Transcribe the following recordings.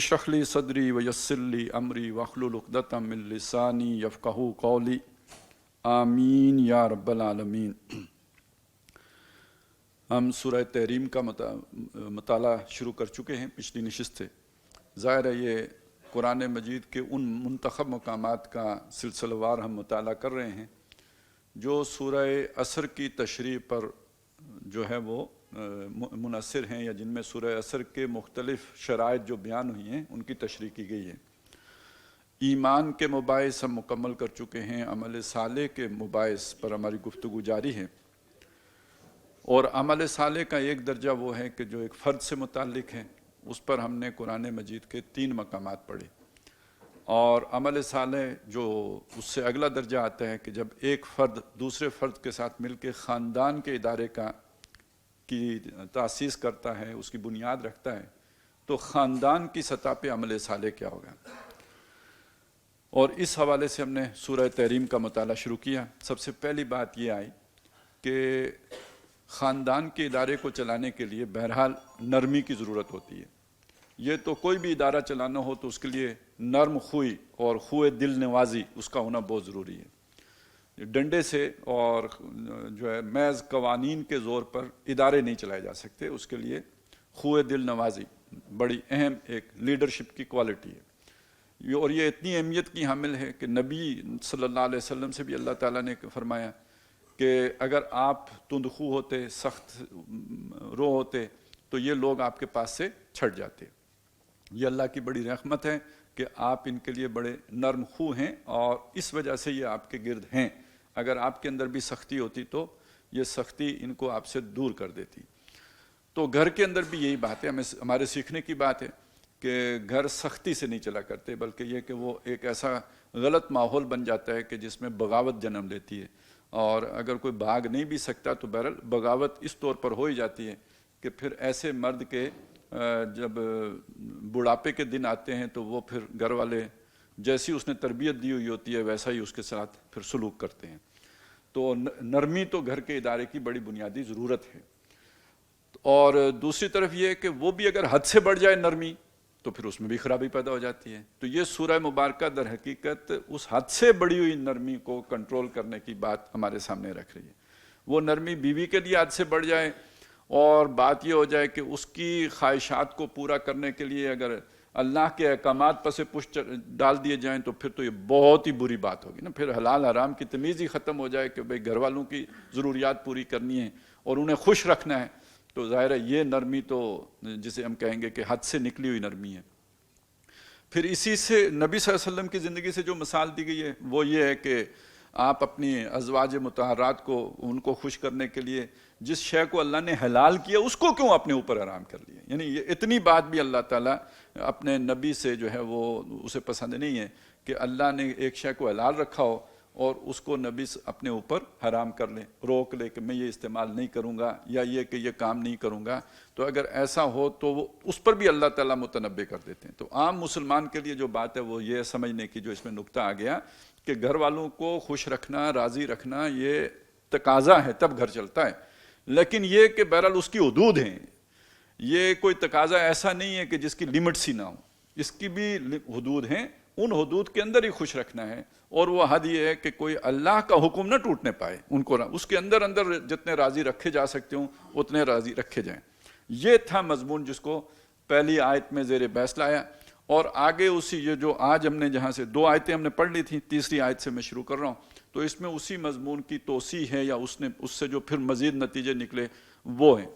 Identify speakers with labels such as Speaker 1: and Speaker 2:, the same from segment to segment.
Speaker 1: اشرح لی صدری ویسر لی امری واحلل عقدۃ من لسانی یفقہوا قولی آمین یا رب العالمین۔ ہم سورہ تحریم کا مطالعہ شروع کر چکے ہیں پچھلی نشست سے۔ ظاہر ہے یہ قرآن مجید کے ان منتخب مقامات کا سلسلہ وار ہم مطالعہ کر رہے ہیں جو سورہ عصر کی تشریح پر جو ہے وہ منحصر ہیں، یا جن میں سورہ عصر کے مختلف شرائط جو بیان ہوئی ہیں ان کی تشریح کی گئی ہے۔ ایمان کے مباحث ہم مکمل کر چکے ہیں، عمل صالح کے مباحث پر ہماری گفتگو جاری ہے، اور عمل صالح کا ایک درجہ وہ ہے کہ جو ایک فرد سے متعلق ہے، اس پر ہم نے قرآن مجید کے 3 مقامات پڑھے، اور عمل صالح جو اس سے اگلا درجہ آتا ہے کہ جب ایک فرد دوسرے فرد کے ساتھ مل کے خاندان کے ادارے کی تاسیس کرتا ہے، اس کی بنیاد رکھتا ہے، تو خاندان کی سطح پہ عمل صالح کیا ہوگا۔ اور اس حوالے سے ہم نے سورہ تحریم کا مطالعہ شروع کیا۔ سب سے پہلی بات یہ آئی کہ خاندان کے ادارے کو چلانے کے لیے بہرحال نرمی کی ضرورت ہوتی ہے۔ یہ تو کوئی بھی ادارہ چلانا ہو تو اس کے لیے نرم خوئی اور خوئے دل نوازی اس کا ہونا بہت ضروری ہے۔ ڈنڈے سے اور جو ہے محض قوانین کے زور پر ادارے نہیں چلائے جا سکتے، اس کے لیے خوئے دل نوازی بڑی اہم ایک لیڈرشپ کی کوالٹی ہے، اور یہ اتنی اہمیت کی حامل ہے کہ نبی صلی اللہ علیہ وسلم سے بھی اللہ تعالیٰ نے فرمایا کہ اگر آپ تندخو ہوتے، سخت رو ہوتے، تو یہ لوگ آپ کے پاس سے چھٹ جاتے۔ یہ اللہ کی بڑی رحمت ہے کہ آپ ان کے لیے بڑے نرم خو ہیں، اور اس وجہ سے یہ آپ کے گرد ہیں۔ اگر آپ کے اندر بھی سختی ہوتی تو یہ سختی ان کو آپ سے دور کر دیتی۔ تو گھر کے اندر بھی یہی بات ہے، ہمارے سیکھنے کی بات ہے کہ گھر سختی سے نہیں چلا کرتے، بلکہ یہ کہ وہ ایک ایسا غلط ماحول بن جاتا ہے کہ جس میں بغاوت جنم لیتی ہے، اور اگر کوئی بھاگ نہیں بھی سکتا تو بہرحال بغاوت اس طور پر ہو ہی جاتی ہے کہ پھر ایسے مرد کے جب بڑھاپے کے دن آتے ہیں تو وہ پھر گھر والے جیسی اس نے تربیت دی ہوئی ہوتی ہے ویسا ہی اس کے ساتھ پھر سلوک کرتے ہیں۔ تو نرمی تو گھر کے ادارے کی بڑی بنیادی ضرورت ہے۔ اور دوسری طرف یہ کہ وہ بھی اگر حد سے بڑھ جائے نرمی تو پھر اس میں بھی خرابی پیدا ہو جاتی ہے۔ تو یہ سورہ مبارکہ در حقیقت اس حد سے بڑھی ہوئی نرمی کو کنٹرول کرنے کی بات ہمارے سامنے رکھ رہی ہے۔ وہ نرمی بیوی کے لیے حد سے بڑھ جائے اور بات یہ ہو جائے کہ اس کی خواہشات کو پورا کرنے کے لیے اگر اللہ کے احکامات پس پشت ڈال دیے جائیں تو پھر تو یہ بہت ہی بری بات ہوگی نا۔ پھر حلال حرام کی تمیز ہی ختم ہو جائے کہ بھئی گھر والوں کی ضروریات پوری کرنی ہے اور انہیں خوش رکھنا ہے، تو ظاہر ہے یہ نرمی تو جسے ہم کہیں گے کہ حد سے نکلی ہوئی نرمی ہے۔ پھر اسی سے نبی صلی اللہ علیہ وسلم کی زندگی سے جو مثال دی گئی ہے وہ یہ ہے کہ آپ اپنی ازواج مطہرات کو ان کو خوش کرنے کے لیے جس شے کو اللہ نے حلال کیا اس کو کیوں اپنے اوپر حرام کر لیا۔ یعنی یہ اتنی بات بھی اللہ تعالیٰ اپنے نبی سے جو ہے وہ اسے پسند نہیں ہے کہ اللہ نے ایک شے کو حلال رکھا ہو اور اس کو نبی اپنے اوپر حرام کر لے، روک لے کہ میں یہ استعمال نہیں کروں گا یا یہ کہ یہ کام نہیں کروں گا۔ تو اگر ایسا ہو تو وہ اس پر بھی اللہ تعالیٰ متنبع کر دیتے ہیں۔ تو عام مسلمان کے لیے جو بات ہے وہ یہ سمجھنے کی جو اس میں نقطہ آ گیا کہ گھر والوں کو خوش رکھنا، راضی رکھنا یہ تقاضا ہے، تب گھر چلتا ہے، لیکن یہ کہ بہرحال اس کی حدود ہیں۔ یہ کوئی تقاضا ایسا نہیں ہے کہ جس کی لمٹس ہی نہ ہو، اس کی بھی حدود ہیں، ان حدود کے اندر ہی خوش رکھنا ہے۔ اور وہ حد یہ ہے کہ کوئی اللہ کا حکم نہ ٹوٹنے پائے، ان کو اس کے اندر جتنے راضی رکھے جا سکتے ہوں اتنے راضی رکھے جائیں۔ یہ تھا مضمون جس کو پہلی آیت میں زیر بحث لایا، اور آگے اسی یہ جو آج ہم نے جہاں سے 2 آیتیں ہم نے پڑھ لی تھیں، تیسری آیت سے میں شروع کر رہا ہوں، تو اس میں اسی مضمون کی توسیع ہے، یا اس سے جو پھر مزید نتیجے نکلے وہ ہیں۔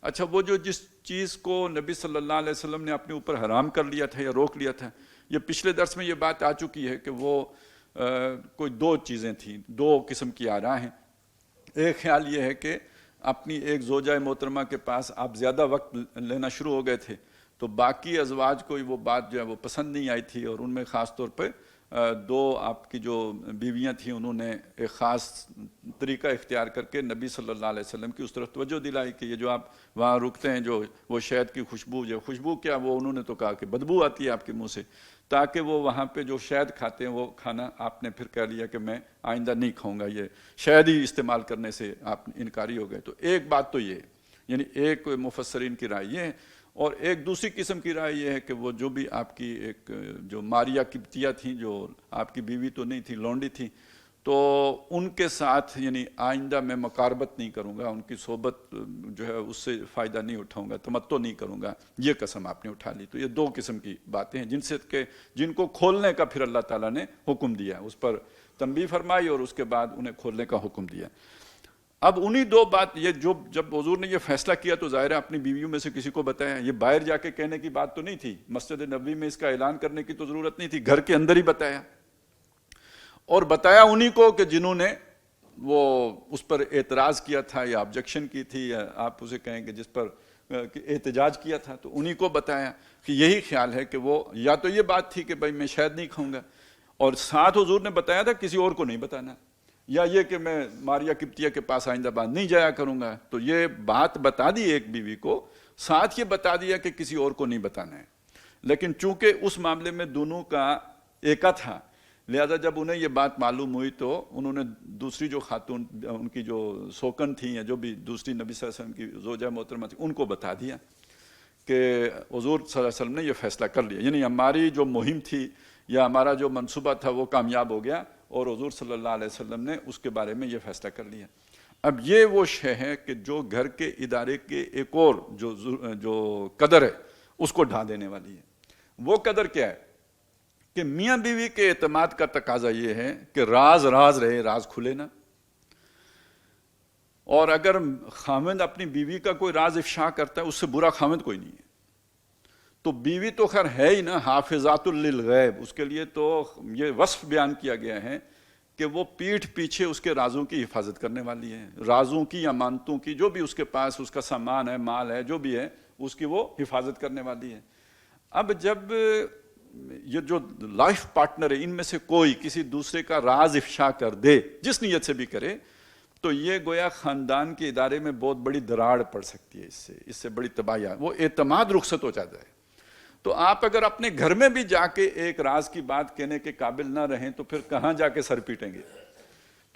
Speaker 1: اچھا، وہ جو جس چیز کو نبی صلی اللہ علیہ وسلم نے اپنے اوپر حرام کر لیا تھا یا روک لیا تھا، یہ پچھلے درس میں یہ بات آ چکی ہے کہ وہ کوئی 2 چیزیں تھیں، 2 قسم کی آراء ہیں۔ ایک خیال یہ ہے کہ اپنی ایک زوجہ محترمہ کے پاس آپ زیادہ وقت لینا شروع ہو گئے تھے، تو باقی ازواج کو وہ بات جو ہے وہ پسند نہیں آئی تھی، اور ان میں خاص طور پہ 2 آپ کی جو بیویاں تھیں انہوں نے ایک خاص طریقہ اختیار کر کے نبی صلی اللہ علیہ وسلم کی اس طرف توجہ دلائی کہ یہ جو آپ وہاں رکتے ہیں جو وہ شہد کی خوشبو کیا، وہ انہوں نے تو کہا کہ بدبو آتی ہے آپ کے منہ سے، تاکہ وہ وہاں پہ جو شہد کھاتے ہیں وہ کھانا آپ نے پھر کہہ لیا کہ میں آئندہ نہیں کھاؤں گا، یہ شہد ہی استعمال کرنے سے آپ انکاری ہو گئے۔ تو ایک بات تو یہ ہے، یعنی ایک مفسرین کی رائے یہ ہے، اور ایک دوسری قسم کی رائے یہ ہے کہ وہ جو بھی آپ کی ایک جو ماریہ قبطیہ تھیں، جو آپ کی بیوی تو نہیں تھی، لونڈی تھی، تو ان کے ساتھ یعنی آئندہ میں مقاربت نہیں کروں گا، ان کی صحبت جو ہے اس سے فائدہ نہیں اٹھاؤں گا، تمتع نہیں کروں گا، یہ قسم آپ نے اٹھا لی۔ تو یہ دو قسم کی باتیں ہیں جن کو کھولنے کا پھر اللہ تعالیٰ نے حکم دیا، اس پر تنبیہ فرمائی اور اس کے بعد انہیں کھولنے کا حکم دیا۔ اب انہی دو بات، یہ جب حضور نے یہ فیصلہ کیا تو ظاہر ہے اپنی بیویوں میں سے کسی کو بتایا، یہ باہر جا کے کہنے کی بات تو نہیں تھی، مسجد نبوی میں اس کا اعلان کرنے کی تو ضرورت نہیں تھی، گھر کے اندر ہی بتایا، اور بتایا انہی کو کہ جنہوں نے وہ اس پر اعتراض کیا تھا یا آبجیکشن کی تھی، یا آپ اسے کہیں کہ جس پر احتجاج کیا تھا، تو انہی کو بتایا کہ یہی خیال ہے کہ وہ یا تو یہ بات تھی کہ بھائی میں شاید نہیں کھاؤں گا، اور ساتھ حضور نے بتایا تھا کسی اور کو نہیں بتانا، یا یہ کہ میں ماریہ قبطیہ کے پاس آئندہ بعد نہیں جایا کروں گا۔ تو یہ بات بتا دی ایک بیوی کو، ساتھ یہ بتا دیا کہ کسی اور کو نہیں بتانا ہے، لیکن چونکہ اس معاملے میں دونوں کا ایکا تھا، لہذا جب انہیں یہ بات معلوم ہوئی تو انہوں نے دوسری جو خاتون ان کی جو سوکن تھیں یا جو بھی دوسری نبی صلی اللہ علیہ وسلم کی زوجہ محترمہ تھی ان کو بتا دیا کہ حضور صلی اللہ علیہ وسلم نے یہ فیصلہ کر لیا، یعنی ہماری جو مہم تھی یا ہمارا جو منصوبہ تھا وہ کامیاب ہو گیا، اور حضور صلی اللہ علیہ وسلم نے اس کے بارے میں یہ فیصلہ کر لیا۔ اب یہ وہ شے ہے کہ جو گھر کے ادارے کے ایک اور جو قدر ہے اس کو ڈھا دینے والی ہے۔ وہ قدر کیا ہے کہ میاں بیوی کے اعتماد کا تقاضا یہ ہے کہ راز راز رہے، راز کھلے نہ، اور اگر خاوند اپنی بیوی کا کوئی راز افشا کرتا ہے اس سے برا خاوند کوئی نہیں ہے۔ تو بیوی تو خیر ہے ہی نا حافظات للغیب، اس کے لیے تو یہ وصف بیان کیا گیا ہے کہ وہ پیٹھ پیچھے اس کے رازوں کی حفاظت کرنے والی ہے، رازوں کی، امانتوں کی، جو بھی اس کے پاس اس کا سامان ہے، مال ہے، جو بھی ہے اس کی وہ حفاظت کرنے والی ہے۔ اب جب یہ جو لائف پارٹنر ہے ان میں سے کوئی کسی دوسرے کا راز افشا کر دے، جس نیت سے بھی کرے، تو یہ گویا خاندان کے ادارے میں بہت بڑی دراڑ پڑ سکتی ہے، اس سے بڑی تباہی، وہ اعتماد رخصت ہو جاتا ہے۔ تو آپ اگر اپنے گھر میں بھی جا کے ایک راز کی بات کہنے کے قابل نہ رہیں تو پھر کہاں جا کے سر پیٹیں گے؟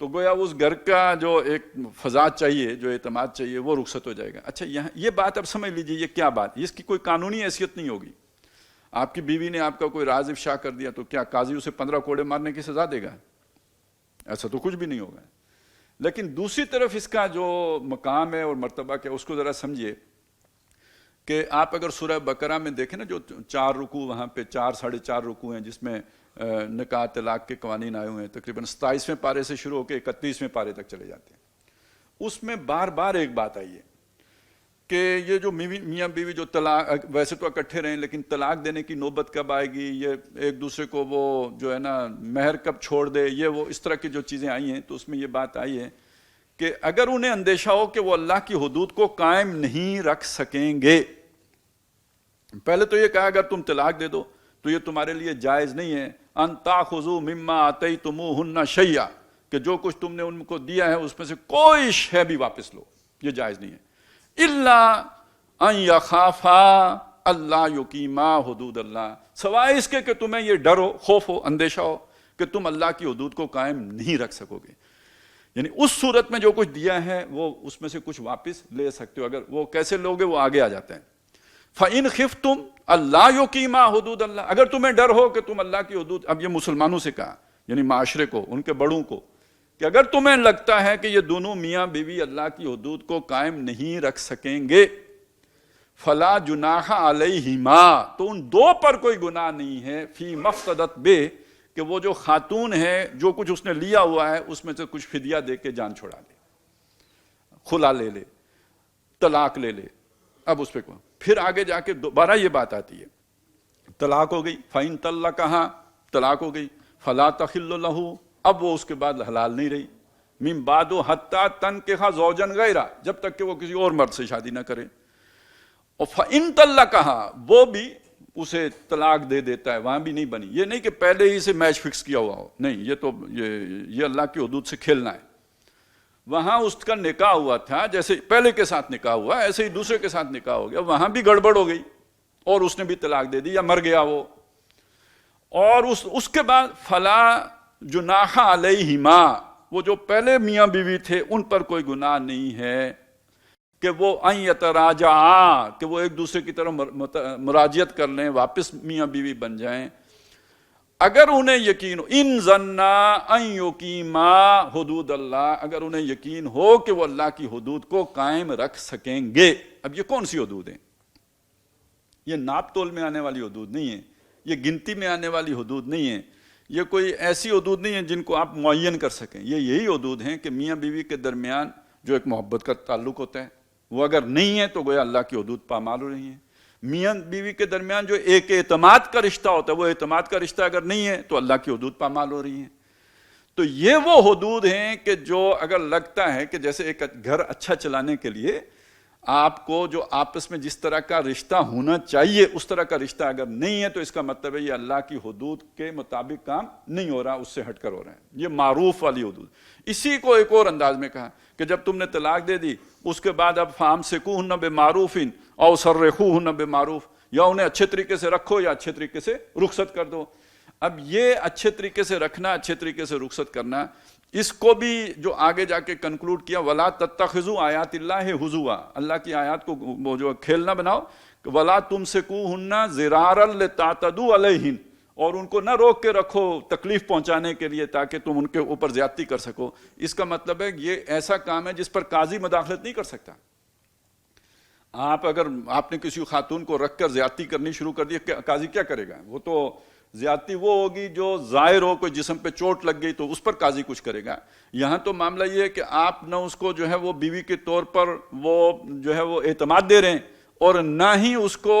Speaker 1: تو گویا اس گھر کا جو ایک فضا چاہیے، جو اعتماد چاہیے، وہ رخصت ہو جائے گا۔ اچھا یہاں یہ بات اب سمجھ لیجئے، یہ کیا بات، اس کی کوئی قانونی حیثیت نہیں ہوگی۔ آپ کی بیوی نے آپ کا کوئی راز افشا کر دیا تو کیا قاضی اسے 15 کوڑے مارنے کی سزا دے گا؟ ایسا تو کچھ بھی نہیں ہوگا۔ لیکن دوسری طرف اس کا جو مقام ہے اور مرتبہ کیا، اس کو ذرا سمجھیے کہ آپ اگر سورہ بقرہ میں دیکھیں نا، جو 4 رکوع وہاں پہ 4 ساڑھے 4 رکوع ہیں جس میں نکاح طلاق کے قوانین آئے ہوئے ہیں، تقریباً 27ویں پارے سے شروع ہو کے 31ویں پارے تک چلے جاتے ہیں۔ اس میں بار بار ایک بات آئی ہے کہ یہ جو میاں بیوی جو طلاق، ویسے تو اکٹھے رہیں لیکن طلاق دینے کی نوبت کب آئے گی، یہ ایک دوسرے کو وہ جو ہے نا مہر کب چھوڑ دے، یہ وہ اس طرح کی جو چیزیں آئی ہیں، تو اس میں یہ بات آئی ہے کہ اگر انہیں اندیشہ ہو کہ وہ اللہ کی حدود کو قائم نہیں رکھ سکیں گے، پہلے تو یہ کہا اگر تم طلاق دے دو تو یہ تمہارے لیے جائز نہیں ہے، ان تاخذوا مما آتیتموہن شیئا، کہ جو کچھ تم نے ان کو دیا ہے اس میں سے کوئی شے بھی واپس لو، یہ جائز نہیں ہے، الا ان یخافا اللہ یقیما حدود اللہ، سوائے اس کے کہ تمہیں یہ ڈر ہو، خوف ہو، اندیشہ ہو کہ تم اللہ کی حدود کو قائم نہیں رکھ سکو گے، یعنی اس صورت میں جو کچھ دیا ہے وہ اس میں سے کچھ واپس لے سکتے ہو۔ اگر وہ کیسے لوگے وہ آگے آ جاتے ہیں۔ فَإِنْ خِفْتُمْ اللہ یقیما حدود اللہ، اگر تمہیں ڈر ہو کہ تم اللہ کی حدود، اب یہ مسلمانوں سے کہا، یعنی معاشرے کو، ان کے بڑوں کو، کہ اگر تمہیں لگتا ہے کہ یہ دونوں میاں بیوی اللہ کی حدود کو قائم نہیں رکھ سکیں گے، فَلَا جُنَاحَ عَلَيْهِمَا، تو ان دو پر کوئی گناہ نہیں ہے، فی مفتدت بے، کہ وہ جو خاتون ہے جو کچھ اس نے لیا ہوا ہے اس میں سے کچھ فدیہ دے کے جان چھڑا لے، خلا لے لے، طلاق لے لے۔ اب اس پہ کون، پھر آگے جا کے دوبارہ یہ بات آتی ہے، طلاق ہو گئی، فَإِن طَلَّقَهَا، طلاق ہو گئی، فَلَا تَحِلُّ لَهُ، اب وہ اس کے بعد حلال نہیں رہی، مِن بَعْدُ حَتَّى تَنكِحَ زَوْجًا غَيْرَهُ، جب تک کہ وہ کسی اور مرد سے شادی نہ کرے، اور فَإِن طَلَّقَهَا، وہ بھی اسے طلاق دے دیتا ہے، وہاں بھی نہیں بنی، یہ نہیں کہ پہلے ہی سے میچ فکس کیا ہوا ہو، نہیں، یہ تو یہ اللہ کی حدود سے کھیلنا ہے۔ وہاں اس کا نکاح ہوا تھا، جیسے پہلے کے ساتھ نکاح ہوا ایسے ہی دوسرے کے ساتھ نکاح ہو گیا، وہاں بھی گڑبڑ ہو گئی اور اس نے بھی طلاق دے دی یا مر گیا وہ، اور اس کے بعد فلا جناح علیہما، وہ جو پہلے میاں بیوی تھے ان پر کوئی گناہ نہیں ہے کہ وہ ان یتراجعا، کہ وہ ایک دوسرے کی طرف مراجعت کر لیں، واپس میاں بیوی بن جائیں، اگر انہیں یقین ہو، ان ظنا ان یقیما حدود اللہ، اگر انہیں یقین ہو کہ وہ اللہ کی حدود کو قائم رکھ سکیں گے۔ اب یہ کون سی حدود ہیں؟ یہ ناپ تول میں آنے والی حدود نہیں ہے، یہ گنتی میں آنے والی حدود نہیں ہے، یہ کوئی ایسی حدود نہیں ہے جن کو آپ معین کر سکیں۔ یہ یہی حدود ہیں کہ میاں بیوی کے درمیان جو ایک محبت کا تعلق ہوتا ہے، وہ اگر نہیں ہے تو گویا اللہ کی حدود پامال ہو رہی ہیں۔ میاں بیوی کے درمیان جو ایک اعتماد کا رشتہ ہوتا ہے، وہ اعتماد کا رشتہ اگر نہیں ہے تو اللہ کی حدود پامال ہو رہی ہیں۔ تو یہ وہ حدود ہیں کہ جو اگر لگتا ہے کہ جیسے ایک گھر اچھا چلانے کے لیے آپ کو جو آپس میں جس طرح کا رشتہ ہونا چاہیے اس طرح کا رشتہ اگر نہیں ہے، تو اس کا مطلب ہے یہ اللہ کی حدود کے مطابق کام نہیں ہو رہا، اس سے ہٹ کر ہو رہا ہے۔ یہ معروف والی حدود۔ اسی کو ایک اور انداز میں کہا کہ جب تم نے طلاق دے دی، اس کے بعد اب فامسکوہن بمعروف او سرحوہن بمعروف، یا انہیں اچھے طریقے سے رکھو یا اچھے طریقے سے رخصت کر دو۔ اب یہ اچھے طریقے سے رکھنا، اچھے طریقے سے رخصت کرنا، اس کو بھی جو آگے جا کے کنکلوڈ کیا، وَلَا تَتَّخِذُوا آیَاتِ اللَّهِ ہُزُوًا، اللہ کی آیات کو وہ جو کھیل نہ بناؤ، وَلَا تُمْسِكُوهُنَّ ضِرَارًا لِتَعْتَدُوا عَلَيْهِنَّ، اور ان کو نہ روک کے رکھو تکلیف پہنچانے کے لیے تاکہ تم ان کے اوپر زیادتی کر سکو۔ اس کا مطلب ہے یہ ایسا کام ہے جس پر قاضی مداخلت نہیں کر سکتا۔ اگر آپ نے کسی خاتون کو رکھ کر زیادتی کرنی شروع کر دی، قاضی کیا کرے گا؟ وہ تو زیادتی وہ ہوگی جو ظاہر ہو، کوئی جسم پہ چوٹ لگ گئی تو اس پر قاضی کچھ کرے گا۔ یہاں تو معاملہ یہ ہے کہ آپ نہ اس کو جو ہے وہ بیوی کے طور پر وہ جو ہے وہ اعتماد دے رہے ہیں، اور نہ ہی اس کو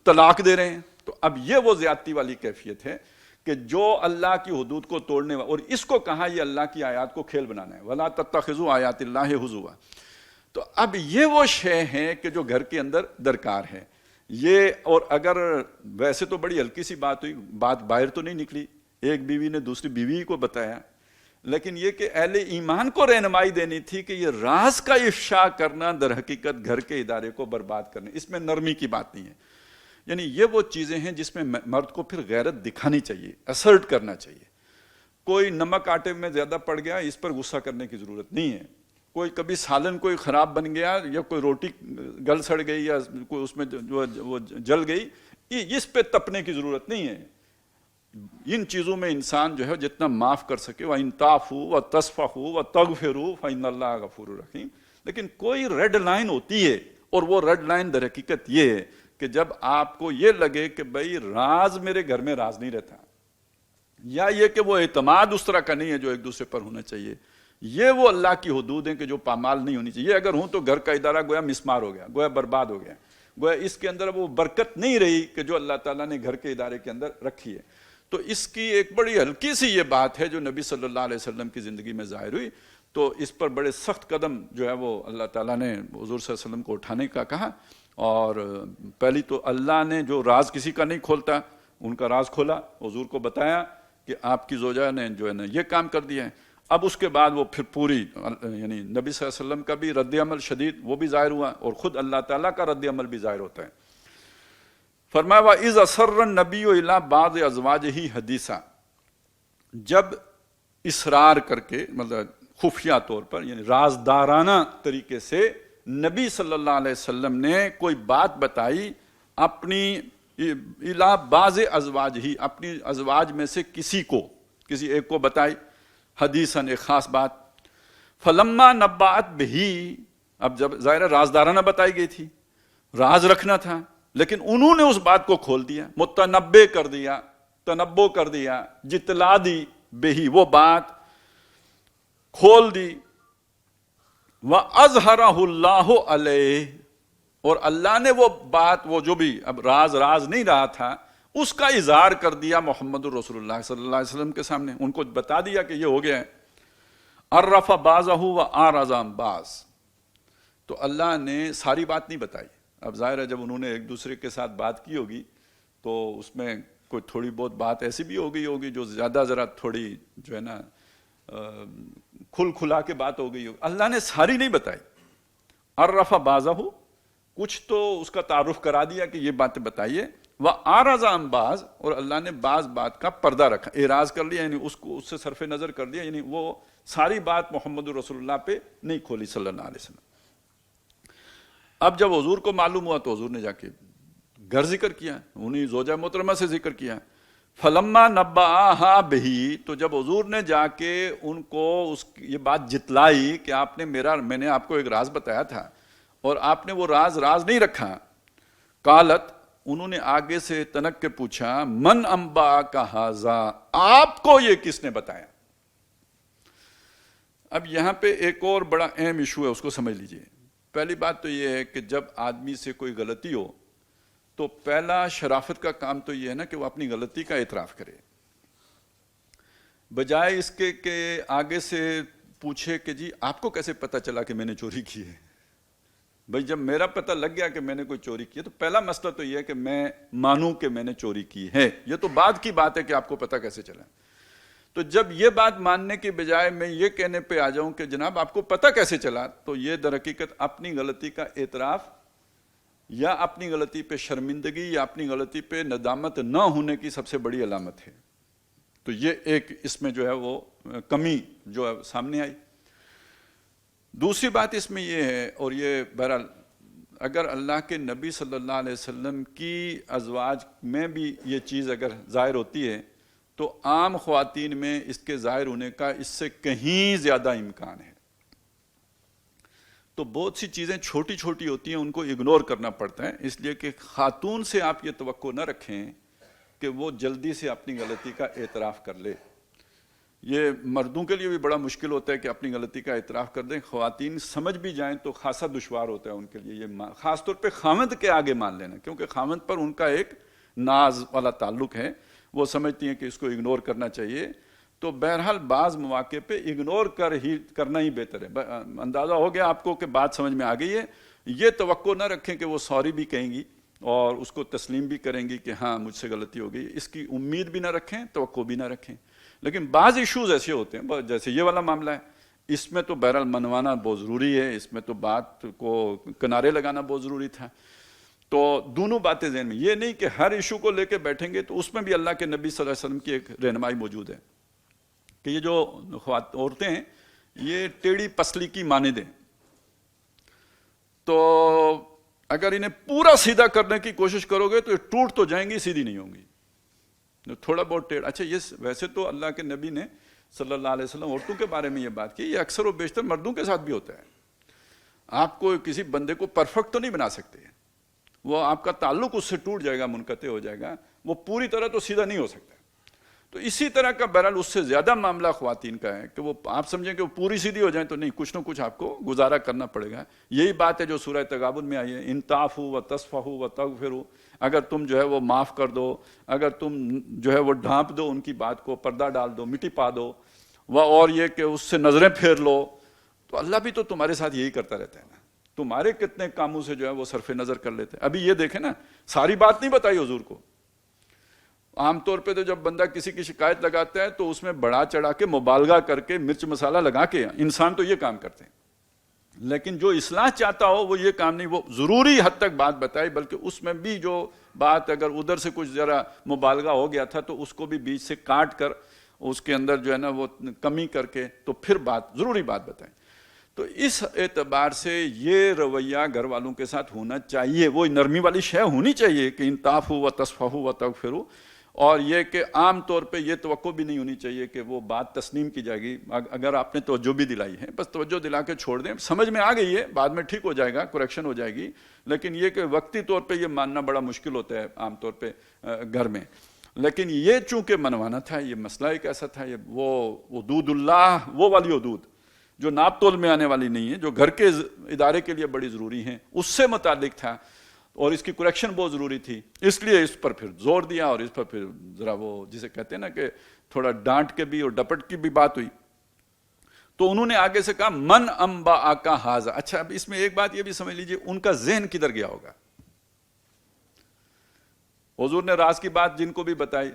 Speaker 1: طلاق دے رہے ہیں۔ تو اب یہ وہ زیادتی والی کیفیت ہے کہ جو اللہ کی حدود کو توڑنے والا، اور اس کو کہا یہ اللہ کی آیات کو کھیل بنانا ہے، وَلَا تَتَّخِذُوا آیَاتِ اللَّهِ ہُزُوًا۔ تو اب یہ وہ شے ہے کہ جو گھر کے اندر درکار ہے یہ۔ اور اگر ویسے تو بڑی ہلکی سی بات ہوئی، بات باہر تو نہیں نکلی، ایک بیوی نے دوسری بیوی کو بتایا، لیکن یہ کہ اہل ایمان کو رہنمائی دینی تھی کہ یہ راز کا افشا کرنا در حقیقت گھر کے ادارے کو برباد کرنا، اس میں نرمی کی بات نہیں ہے۔ یعنی یہ وہ چیزیں ہیں جس میں مرد کو پھر غیرت دکھانی چاہیے، اسرٹ کرنا چاہیے۔ کوئی نمک آٹے میں زیادہ پڑ گیا، اس پر غصہ کرنے کی ضرورت نہیں ہے۔ کوئی کبھی سالن کوئی خراب بن گیا، یا کوئی روٹی گل سڑ گئی، یا کوئی اس میں وہ جل گئی، اس پہ تپنے کی ضرورت نہیں ہے۔ ان چیزوں میں انسان جو ہے جتنا معاف کر سکے، وَإِن تَعْفُوا وَتَصْفَحُوا وَتَغْفِرُوا فَإِنَّ اللَّهَ غَفُورٌ رَحِيمٌ، لیکن کوئی ریڈ لائن ہوتی ہے، اور وہ ریڈ لائن در حقیقت یہ ہے کہ جب آپ کو یہ لگے کہ بھئی راز میرے گھر میں راز نہیں رہتا، یا یہ کہ وہ اعتماد اس طرح کا نہیں ہے جو ایک دوسرے پر ہونا چاہیے، یہ وہ اللہ کی حدود ہیں کہ جو پامال نہیں ہونی چاہیے۔ اگر ہوں تو گھر کا ادارہ گویا مسمار ہو گیا، گویا برباد ہو گیا، گویا اس کے اندر وہ برکت نہیں رہی کہ جو اللہ تعالیٰ نے گھر کے ادارے کے اندر رکھی ہے۔ تو اس کی ایک بڑی ہلکی سی یہ بات ہے جو نبی صلی اللہ علیہ وسلم کی زندگی میں ظاہر ہوئی، تو اس پر بڑے سخت قدم جو ہے وہ اللہ تعالیٰ نے حضور صلی اللہ علیہ وسلم کو اٹھانے کا کہا۔ اور پہلی تو اللہ نے جو راز کسی کا نہیں کھولتا، ان کا راز کھولا، حضور کو بتایا کہ آپ کی زوجہ نے جو ہے نا یہ کام کر دیا ہے۔ اب اس کے بعد وہ پھر پوری یعنی نبی صلی اللہ علیہ وسلم کا بھی رد عمل شدید وہ بھی ظاہر ہوا، اور خود اللہ تعالیٰ کا رد عمل بھی ظاہر ہوتا ہے۔ فرمایا وَإِذْ أَسَرَّ النَّبِيُّ إِلَىٰ بَعْضِ أَزْوَاجِهِ حَدِيثًا، جب اصرار کر کے مطلب خفیہ طور پر یعنی رازدارانہ طریقے سے نبی صلی اللہ علیہ وسلم نے کوئی بات بتائی اپنی اِلَىٰ بَعْضِ أَزْوَاجِهِ، اپنی ازواج میں سے کسی ایک کو بتائی، حدیثاً ایک خاص بات، فلما نبأت بہ، اب جب ظاہر رازدارانہ بتائی گئی تھی، راز رکھنا تھا، لیکن انہوں نے اس بات کو کھول دیا، متنبع کر دیا، تنبع کر دیا، جتلا دی بہی، وہ بات کھول دی، وَأَظْهَرَهُ اللَّهُ عَلَيْهِ، اور اللہ نے وہ بات، وہ جو بھی اب راز نہیں رہا تھا، اس کا اظہار کر دیا محمد الرسول اللہ صلی اللہ علیہ وسلم کے سامنے، ان کو بتا دیا کہ یہ ہو گیا ہے۔ عرف بعضہ وأعرض عن بعض، تو اللہ نے ساری بات نہیں بتائی۔ اب ظاہر ہے جب انہوں نے ایک دوسرے کے ساتھ بات کی ہوگی تو اس میں کوئی تھوڑی بہت بات ایسی بھی ہوگی جو زیادہ ذرا تھوڑی جو ہے نا کھلا کے بات ہو گئی ہوگی، اللہ نے ساری نہیں بتائی۔ عرف بعضہ، کچھ تو اس کا تعارف کرا دیا کہ یہ باتیں بتائیے، وأعرض عن بعض، اور اللہ نے بعض بات کا پردہ رکھا، اعراض کر لیا، یعنی اس کو اس سے صرف نظر کر دیا، یعنی وہ ساری بات محمد رسول اللہ پہ نہیں کھولی صلی اللہ علیہ وسلم۔ اب جب حضور کو معلوم ہوا تو حضور نے جا کے گھر ذکر کیا، انہیں زوجہ محترمہ سے ذکر کیا. فلما نبأہا بہی، تو جب حضور نے جا کے ان کو یہ بات جتلائی کہ آپ نے میں نے آپ کو ایک راز بتایا تھا اور آپ نے وہ راز نہیں رکھا. قالت، انہوں نے آگے سے تنک کے پوچھا، من انبأک ھذا، آپ کو یہ کس نے بتایا؟ اب یہاں پہ ایک اور بڑا اہم ایشو ہے، اس کو سمجھ لیجئے. پہلی بات تو یہ ہے کہ جب آدمی سے کوئی غلطی ہو تو پہلا شرافت کا کام تو یہ ہے نا کہ وہ اپنی غلطی کا اعتراف کرے، بجائے اس کے کہ آگے سے پوچھے کہ جی آپ کو کیسے پتہ چلا کہ میں نے چوری کی ہے. بھئی جب میرا پتہ لگ گیا کہ میں نے کوئی چوری کی ہے تو پہلا مسئلہ تو یہ ہے کہ میں مانوں کہ میں نے چوری کی ہے. یہ تو بعد کی بات ہے کہ آپ کو پتہ کیسے چلا. تو جب یہ بات ماننے کے بجائے میں یہ کہنے پہ آ جاؤں کہ جناب آپ کو پتہ کیسے چلا، تو یہ در حقیقت اپنی غلطی کا اعتراف یا اپنی غلطی پہ شرمندگی یا اپنی غلطی پہ ندامت نہ ہونے کی سب سے بڑی علامت ہے. تو یہ ایک اس میں جو ہے وہ کمی جو ہے سامنے آئی. دوسری بات اس میں یہ ہے، اور یہ بہرحال اگر اللہ کے نبی صلی اللہ علیہ وسلم کی ازواج میں بھی یہ چیز اگر ظاہر ہوتی ہے تو عام خواتین میں اس کے ظاہر ہونے کا اس سے کہیں زیادہ امکان ہے. تو بہت سی چیزیں چھوٹی چھوٹی ہوتی ہیں، ان کو اگنور کرنا پڑتا ہے، اس لیے کہ خاتون سے آپ یہ توقع نہ رکھیں کہ وہ جلدی سے اپنی غلطی کا اعتراف کر لے. یہ مردوں کے لیے بھی بڑا مشکل ہوتا ہے کہ اپنی غلطی کا اعتراف کر دیں. خواتین سمجھ بھی جائیں تو خاصا دشوار ہوتا ہے ان کے لیے یہ خاص طور پہ خاوند کے آگے مان لینا، کیونکہ خاوند پر ان کا ایک ناز والا تعلق ہے، وہ سمجھتی ہیں کہ اس کو اگنور کرنا چاہیے. تو بہرحال بعض مواقع پہ اگنور کرنا ہی بہتر ہے. اندازہ ہو گیا آپ کو کہ بات سمجھ میں آ گئی ہے. یہ توقع نہ رکھیں کہ وہ سوری بھی کہیں گی اور اس کو تسلیم بھی کریں گی کہ ہاں مجھ سے غلطی ہو گئی. اس کی امید بھی نہ رکھیں، توقع بھی نہ رکھیں. لیکن بعض ایشوز ایسے ہوتے ہیں جیسے یہ والا معاملہ ہے، اس میں تو بہرحال منوانا بہت ضروری ہے، اس میں تو بات کو کنارے لگانا بہت ضروری تھا. تو دونوں باتیں ذہن میں، یہ نہیں کہ ہر ایشو کو لے کے بیٹھیں گے. تو اس میں بھی اللہ کے نبی صلی اللہ علیہ وسلم کی ایک رہنمائی موجود ہے کہ یہ جو عورتیں ہیں یہ ٹیڑھی پسلی کی مانند ہیں. تو اگر انہیں پورا سیدھا کرنے کی کوشش کرو گے تو یہ ٹوٹ تو جائیں گی، سیدھی نہیں ہوں گی. تھوڑا بہت ٹیڑھ. اچھا یہ ویسے تو اللہ کے نبی نے صلی اللہ علیہ وسلم عورتوں کے بارے میں یہ بات کی، یہ اکثر و بیشتر مردوں کے ساتھ بھی ہوتا ہے. آپ کو کسی بندے کو پرفیکٹ تو نہیں بنا سکتے، وہ آپ کا تعلق اس سے ٹوٹ جائے گا، منقطع ہو جائے گا، وہ پوری طرح تو سیدھا نہیں ہو سکتا. تو اسی طرح کا بہرحال اس سے زیادہ معاملہ خواتین کا ہے کہ وہ آپ سمجھیں کہ وہ پوری سیدھی ہو جائیں تو نہیں، کچھ نہ کچھ آپ کو گزارا کرنا پڑے گا. یہی بات ہے جو سورہ تغابن میں آئی ہے، ان تعفوا وتصفحوا وتغفروا، اگر تم جو ہے وہ معاف کر دو، اگر تم جو ہے وہ ڈھانپ دو ان کی بات کو، پردہ ڈال دو، مٹی پا دو، اور یہ کہ اس سے نظریں پھیر لو، تو اللہ بھی تو تمہارے ساتھ یہی کرتا رہتا ہے نا. تمہارے کتنے کاموں سے جو ہے وہ صرف نظر کر لیتے ہیں. ابھی یہ دیکھیں نا، ساری بات نہیں بتائی حضور کو. عام طور پہ تو جب بندہ کسی کی شکایت لگاتا ہے تو اس میں بڑھا چڑھا کے مبالغہ کر کے مرچ مسالہ لگا کے، انسان تو یہ کام کرتے ہیں. لیکن جو اصلاح چاہتا ہو وہ یہ کام نہیں، وہ ضروری حد تک بات بتائی، بلکہ اس میں بھی جو بات اگر ادھر سے کچھ ذرا مبالغہ ہو گیا تھا تو اس کو بھی بیچ سے کاٹ کر اس کے اندر جو ہے نا وہ کمی کر کے تو پھر ضروری بات بتائیں. تو اس اعتبار سے یہ رویہ گھر والوں کے ساتھ ہونا چاہیے، وہ نرمی والی شے ہونی چاہیے کہ ان تعفوا وتصفحوا وتغفروا. اور یہ کہ عام طور پہ یہ توقع بھی نہیں ہونی چاہیے کہ وہ بات تسلیم کی جائے گی. اگر آپ نے توجہ بھی دلائی ہے، بس توجہ دلا کے چھوڑ دیں، سمجھ میں آ گئی ہے، بعد میں ٹھیک ہو جائے گا، کریکشن ہو جائے گی. لیکن یہ کہ وقتی طور پہ یہ ماننا بڑا مشکل ہوتا ہے عام طور پہ گھر میں. لیکن یہ چونکہ منوانا تھا، یہ مسئلہ ایک ایسا تھا، یہ وہ حدود اللہ، وہ والی حدود جو ناپ تول میں آنے والی نہیں ہے، جو گھر کے ادارے کے لیے بڑی ضروری ہیں، اس سے متعلق تھا اور اس کی کریکشن بہت ضروری تھی. اس لیے اس پر پھر زور دیا اور اس پر پھر ذرا وہ جسے کہتے ہیں نا کہ تھوڑا ڈانٹ کے بھی اور ڈپٹ کی بھی بات ہوئی. تو انہوں نے آگے سے کہا من انبأک ھذا. اچھا اب اس میں ایک بات یہ بھی سمجھ لیجئے، ان کا ذہن کدھر گیا ہوگا. حضور نے راز کی بات جن کو بھی بتائی،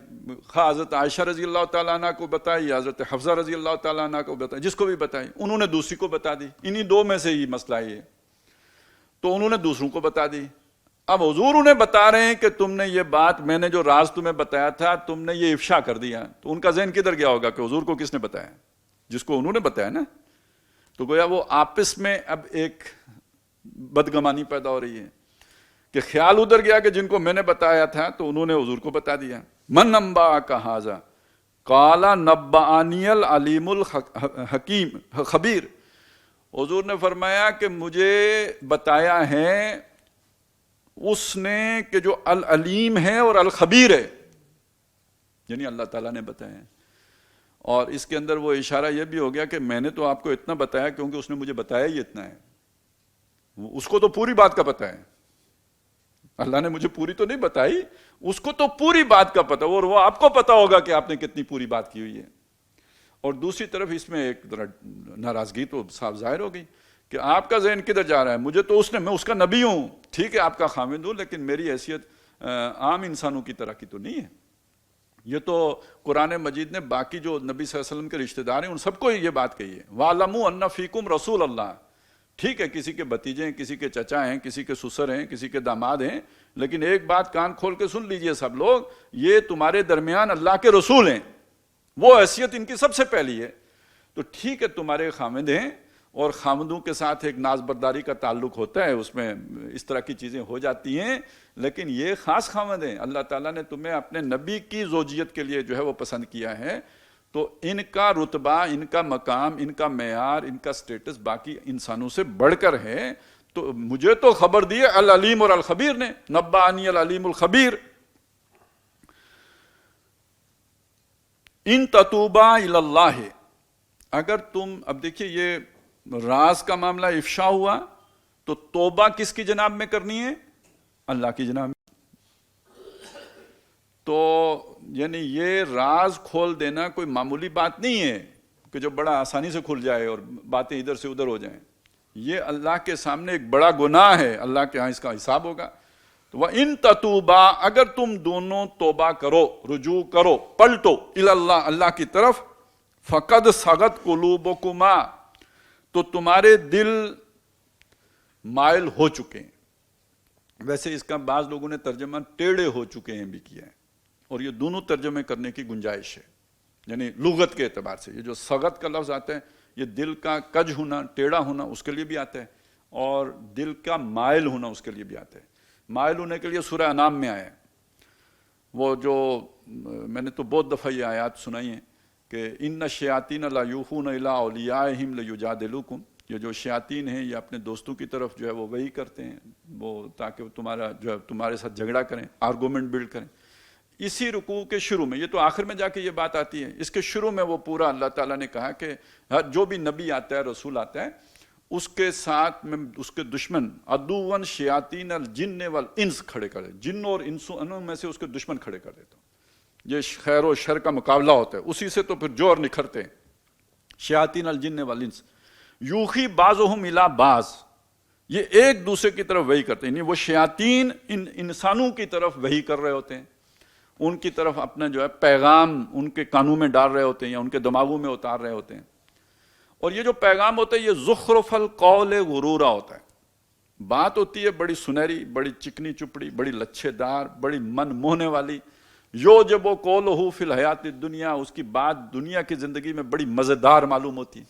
Speaker 1: حضرت عائشہ رضی اللہ تعالیٰ عنہ کو بتائی یا حضرت حفصہ رضی اللہ تعالیٰ عنہ کو بتائی، جس کو بھی بتائی، انہوں نے دوسری کو بتا دی. انہی دو میں سے ہی مسئلہ یہ، تو انہوں نے دوسروں کو بتا دی. اب حضور انہیں بتا رہے ہیں کہ تم نے یہ بات، میں نے جو راز تمہیں بتایا تھا تم نے یہ افشا کر دیا. تو ان کا ذہن کدھر گیا ہوگا کہ حضور کو کس نے بتایا؟ جس کو انہوں نے بتایا نا. تو گویا وہ آپس میں اب ایک بدگمانی پیدا ہو رہی ہے کہ خیال ادھر گیا کہ جن کو میں نے بتایا تھا تو انہوں نے حضور کو بتا دیا. من انباک ھذا قال نبأنی العلیم الحکیم خبیر. حضور نے فرمایا کہ مجھے بتایا ہے اس نے کہ جو العلیم ہے اور الخبیر ہے، یعنی اللہ تعالیٰ نے بتایا. اور اس کے اندر وہ اشارہ یہ بھی ہو گیا کہ میں نے تو آپ کو اتنا بتایا کیونکہ اس نے مجھے بتایا ہی اتنا ہے، اس کو تو پوری بات کا پتہ ہے. اللہ نے مجھے پوری تو نہیں بتائی، اس کو تو پوری بات کا پتہ، اور وہ آپ کو پتہ ہوگا کہ آپ نے کتنی پوری بات کی ہوئی ہے. اور دوسری طرف اس میں ایک ناراضگی تو صاف ظاہر ہو گئی کہ آپ کا ذہن کدھر جا رہا ہے. مجھے تو میں اس کا نبی ہوں، ٹھیک ہے آپ کا خامند ہوں، لیکن میری حیثیت عام انسانوں کی طرح کی تو نہیں ہے. یہ تو قرآن مجید نے باقی جو نبی صلی اللہ علیہ وسلم کے رشتہ دار ہیں ان سب کو یہ بات کہی ہے. وَاعْلَمُوا أَنَّ فِيكُمْ رَسُولَ اللَّهِ. ٹھیک ہے کسی کے بھتیجے ہیں، کسی کے چچا ہیں، کسی کے سسر ہیں، کسی کے داماد ہیں، لیکن ایک بات کان کھول کے سن لیجئے سب لوگ، یہ تمہارے درمیان اللہ کے رسول ہیں، وہ حیثیت ان کی سب سے پہلی ہے. تو ٹھیک ہے تمہارے خامند ہیں، اور خامدوں کے ساتھ ایک ناز برداری کا تعلق ہوتا ہے، اس میں اس طرح کی چیزیں ہو جاتی ہیں، لیکن یہ خاص خامد ہیں. اللہ تعالیٰ نے تمہیں اپنے نبی کی زوجیت کے لیے جو ہے وہ پسند کیا ہے، تو ان کا رتبہ، ان کا مقام، ان کا معیار، ان کا سٹیٹس باقی انسانوں سے بڑھ کر ہے. تو مجھے تو خبر دی ہے العلیم اور الخبیر نے، نبأنی العلیم الخبیر. ان تتوبا الی اللہ، اگر تم، اب دیکھیے یہ راز کا معاملہ افشا ہوا تو توبہ کس کی جناب میں کرنی ہے؟ اللہ کی جناب میں. تو یعنی یہ راز کھول دینا کوئی معمولی بات نہیں ہے کہ جو بڑا آسانی سے کھل جائے اور باتیں ادھر سے ادھر ہو جائیں. یہ اللہ کے سامنے ایک بڑا گناہ ہے، اللہ کے ہاں اس کا حساب ہوگا. تو وَإِن تَتُوبَا، اگر تم دونوں توبہ کرو، رجوع کرو، پلٹو الی اللہ، اللہ کی طرف، فَقَدْ صَغَتْ قُلُوبُكُمَا، تو تمہارے دل مائل ہو چکے ہیں. ویسے اس کا بعض لوگوں نے ترجمہ ٹیڑھے ہو چکے ہیں بھی کیا ہے، اور یہ دونوں ترجمے کرنے کی گنجائش ہے. یعنی لغت کے اعتبار سے یہ جو صغت کا لفظ آتا ہے یہ دل کا کج ہونا، ٹیڑھا ہونا اس کے لیے بھی آتا ہے، اور دل کا مائل ہونا اس کے لیے بھی آتا ہے. مائل ہونے کے لیے سورہ انعام میں آیا ہے، وہ جو میں نے تو بہت دفعہ یہ آیات سنائی ہیں کہ ان الشیاطین لا یوحون الی اولیاءہم لیجادلوکم. یہ جو شیاطین ہیں یہ اپنے دوستوں کی طرف جو ہے وہ وحی کرتے ہیں، وہ تاکہ وہ تمہارے ساتھ جھگڑا کریں، آرگومنٹ بلڈ کریں. اسی رکوع کے شروع میں، یہ تو آخر میں جا کے یہ بات آتی ہے، اس کے شروع میں وہ پورا اللہ تعالیٰ نے کہا کہ جو بھی نبی آتا ہے، رسول آتا ہے، اس کے ساتھ میں اس کے دشمن عدوًا شیاطین الجن والانس کھڑے کر دے، جن اور انسوں میں سے اس کے دشمن کھڑے کر دیتا ہوں. یہ خیر و شر کا مقابلہ ہوتا ہے، اسی سے تو پھر جوہر نکھرتے ہیں. شیاطین الجن والانس یوحی بعضهم الی بعض، یہ ایک دوسرے کی طرف وحی کرتے ہیں. یعنی وہ شیاطین ان انسانوں کی طرف وحی کر رہے ہوتے ہیں، ان کی طرف اپنا جو ہے پیغام ان کے کانوں میں ڈال رہے ہوتے ہیں یا ان کے دماغوں میں اتار رہے ہوتے ہیں. اور یہ جو پیغام ہوتا ہے یہ زخرف القول غرورا ہوتا ہے. بات ہوتی ہے بڑی سنہری، بڑی چکنی چپڑی، بڑی لچھے دار، بڑی من موہنے والی. یوجب قولہ فی الحیات الدنیا، اس کی بات دنیا کی زندگی میں بڑی مزیدار معلوم ہوتی ہے.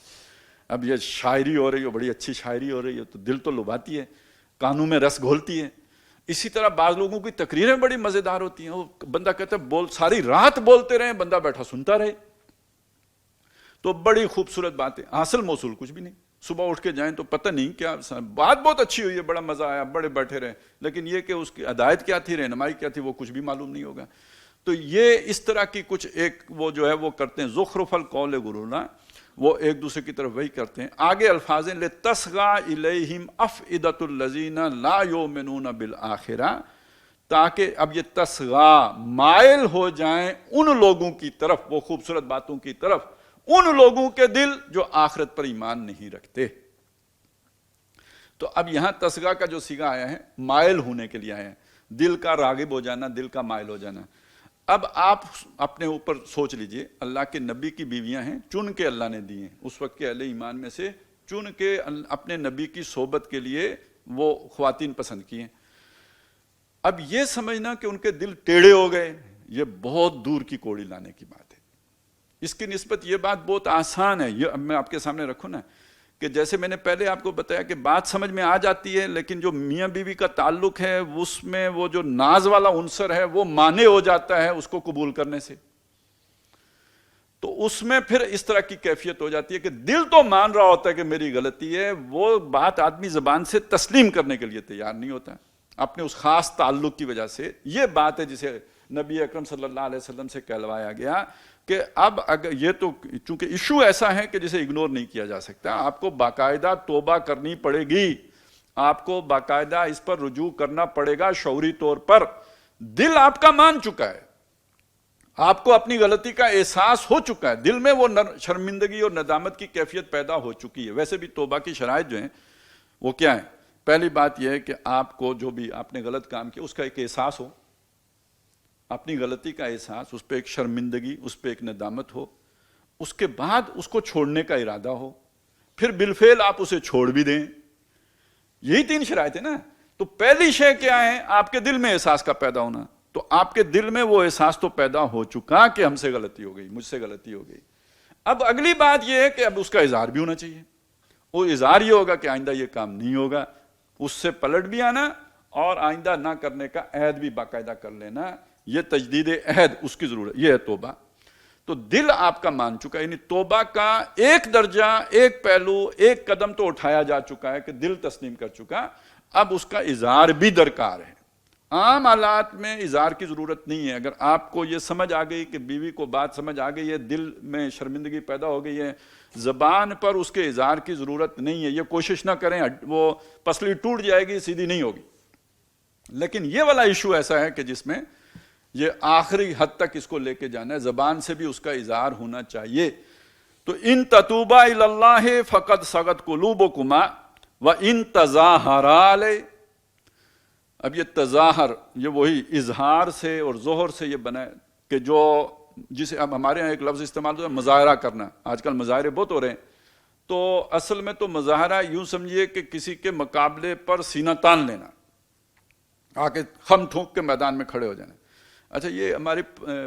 Speaker 1: اب یہ شاعری ہو رہی ہے، بڑی اچھی شاعری ہو رہی ہے تو دل تو لبھاتی ہے، کانوں میں رس گھولتی ہے. اسی طرح بعض لوگوں کی تقریریں بڑی مزیدار ہوتی ہیں، وہ بندہ کہتا ہے ساری رات بولتے رہے، بندہ بیٹھا سنتا رہے. تو بڑی خوبصورت باتیں، حاصل موصول کچھ بھی نہیں. صبح اٹھ کے جائیں تو پتہ نہیں کیا بات بہت اچھی ہوئی ہے، بڑا مزہ آیا، بڑے بیٹھے رہے، لیکن یہ کہ اس کی ہدایت کیا تھی، رہنمائی کیا تھی، وہ کچھ بھی معلوم نہیں ہوگا. تو یہ اس طرح کی کچھ ایک وہ جو ہے وہ کرتے ہیں زخرف القول غرورا، وہ ایک دوسرے کی طرف وہی کرتے ہیں. آگے الفاظ ہیں لِتَصْغَىٰ إِلَيْهِمْ أَفْئِدَةُ الَّذِينَ لَا يُؤْمِنُونَ بِالْآخِرَةِ، تاکہ اب یہ تصغیٰ مائل ہو جائیں ان لوگوں کی طرف، وہ خوبصورت باتوں کی طرف، ان لوگوں کے دل جو آخرت پر ایمان نہیں رکھتے. تو اب یہاں تصغیٰ کا جو صیغہ آیا ہے مائل ہونے کے لیے آیا ہے، دل کا راغب ہو جانا، دل کا مائل ہو جانا. اب آپ اپنے اوپر سوچ لیجئے، اللہ کے نبی کی بیویاں ہیں، چن کے اللہ نے دی ہیں، اس وقت کے اہل ایمان میں سے چن کے اپنے نبی کی صحبت کے لیے وہ خواتین پسند کی ہیں. اب یہ سمجھنا کہ ان کے دل ٹیڑھے ہو گئے، یہ بہت دور کی کوڑی لانے کی بات ہے. اس کی نسبت یہ بات بہت آسان ہے. یہ اب میں آپ کے سامنے رکھوں نا کہ جیسے میں نے پہلے آپ کو بتایا کہ بات سمجھ میں آ جاتی ہے، لیکن جو میاں بیوی کا تعلق ہے اس میں وہ جو ناز والا عنصر ہے وہ مانع ہو جاتا ہے اس کو قبول کرنے سے، تو اس میں پھر اس طرح کی کیفیت ہو جاتی ہے کہ دل تو مان رہا ہوتا ہے کہ میری غلطی ہے، وہ بات آدمی زبان سے تسلیم کرنے کے لیے تیار نہیں ہوتا اپنے اس خاص تعلق کی وجہ سے۔ یہ بات ہے جسے نبی اکرم صلی اللہ علیہ وسلم سے کہلوایا گیا کہ اب اگر یہ تو چونکہ ایشو ایسا ہے کہ جسے اگنور نہیں کیا جا سکتا، آپ کو باقاعدہ توبہ کرنی پڑے گی، آپ کو باقاعدہ اس پر رجوع کرنا پڑے گا شعوری طور پر۔ دل آپ کا مان چکا ہے، آپ کو اپنی غلطی کا احساس ہو چکا ہے، دل میں وہ شرمندگی اور ندامت کی کیفیت پیدا ہو چکی ہے۔ ویسے بھی توبہ کی شرائط جو ہیں وہ کیا ہیں؟ پہلی بات یہ ہے کہ آپ کو جو بھی آپ نے غلط کام کیا اس کا ایک احساس ہو، اپنی غلطی کا احساس، اس پہ ایک شرمندگی، اس پہ ایک ندامت ہو، اس کے بعد اس کو چھوڑنے کا ارادہ ہو، پھر بالفعل آپ اسے چھوڑ بھی دیں۔ یہی تین شرائط ہیں نا۔ تو پہلی شے کیا ہے؟ آپ کے دل میں احساس کا پیدا ہونا۔ تو آپ کے دل میں وہ احساس تو پیدا ہو چکا کہ ہم سے غلطی ہو گئی، مجھ سے غلطی ہو گئی۔ اب اگلی بات یہ ہے کہ اب اس کا اظہار بھی ہونا چاہیے۔ وہ اظہار یہ ہوگا کہ آئندہ یہ کام نہیں ہوگا، اس سے پلٹ بھی آنا اور آئندہ نہ کرنے کا عہد بھی باقاعدہ کر لینا۔ یہ تجدید عہد اس کی ضرورت، یہ ہے توبہ۔ تو دل آپ کا مان چکا ہے، یعنی توبہ کا ایک درجہ، ایک پہلو، ایک قدم تو اٹھایا جا چکا ہے کہ دل تسلیم کر چکا۔ اب اس کا اظہار بھی درکار ہے۔ عام حالات میں اظہار کی ضرورت نہیں ہے۔ اگر آپ کو یہ سمجھ آ گئی کہ بیوی کو بات سمجھ آ گئی ہے، دل میں شرمندگی پیدا ہو گئی ہے، زبان پر اس کے اظہار کی ضرورت نہیں ہے، یہ کوشش نہ کریں، وہ پسلی ٹوٹ جائے گی، سیدھی نہیں ہوگی۔ لیکن یہ والا ایشو ایسا ہے کہ جس میں یہ آخری حد تک اس کو لے کے جانا ہے، زبان سے بھی اس کا اظہار ہونا چاہیے۔ تو ان تتوبا الی اللہ فقد صغت قلوبکما وان تظاہرا علیہ۔ اب یہ تظاہر، یہ وہی اظہار سے اور ظہر سے یہ بنا ہے کہ جو جسے اب ہمارے ہاں ایک لفظ استعمال ہوتا ہے مظاہرہ کرنا۔ آج کل مظاہرے بہت ہو رہے ہیں، تو اصل میں تو مظاہرہ یوں سمجھیے کہ کسی کے مقابلے پر سینہ تان لینا، آ کے خم ٹھونک کے میدان میں کھڑے ہو جانا۔ اچھا، یہ ہماری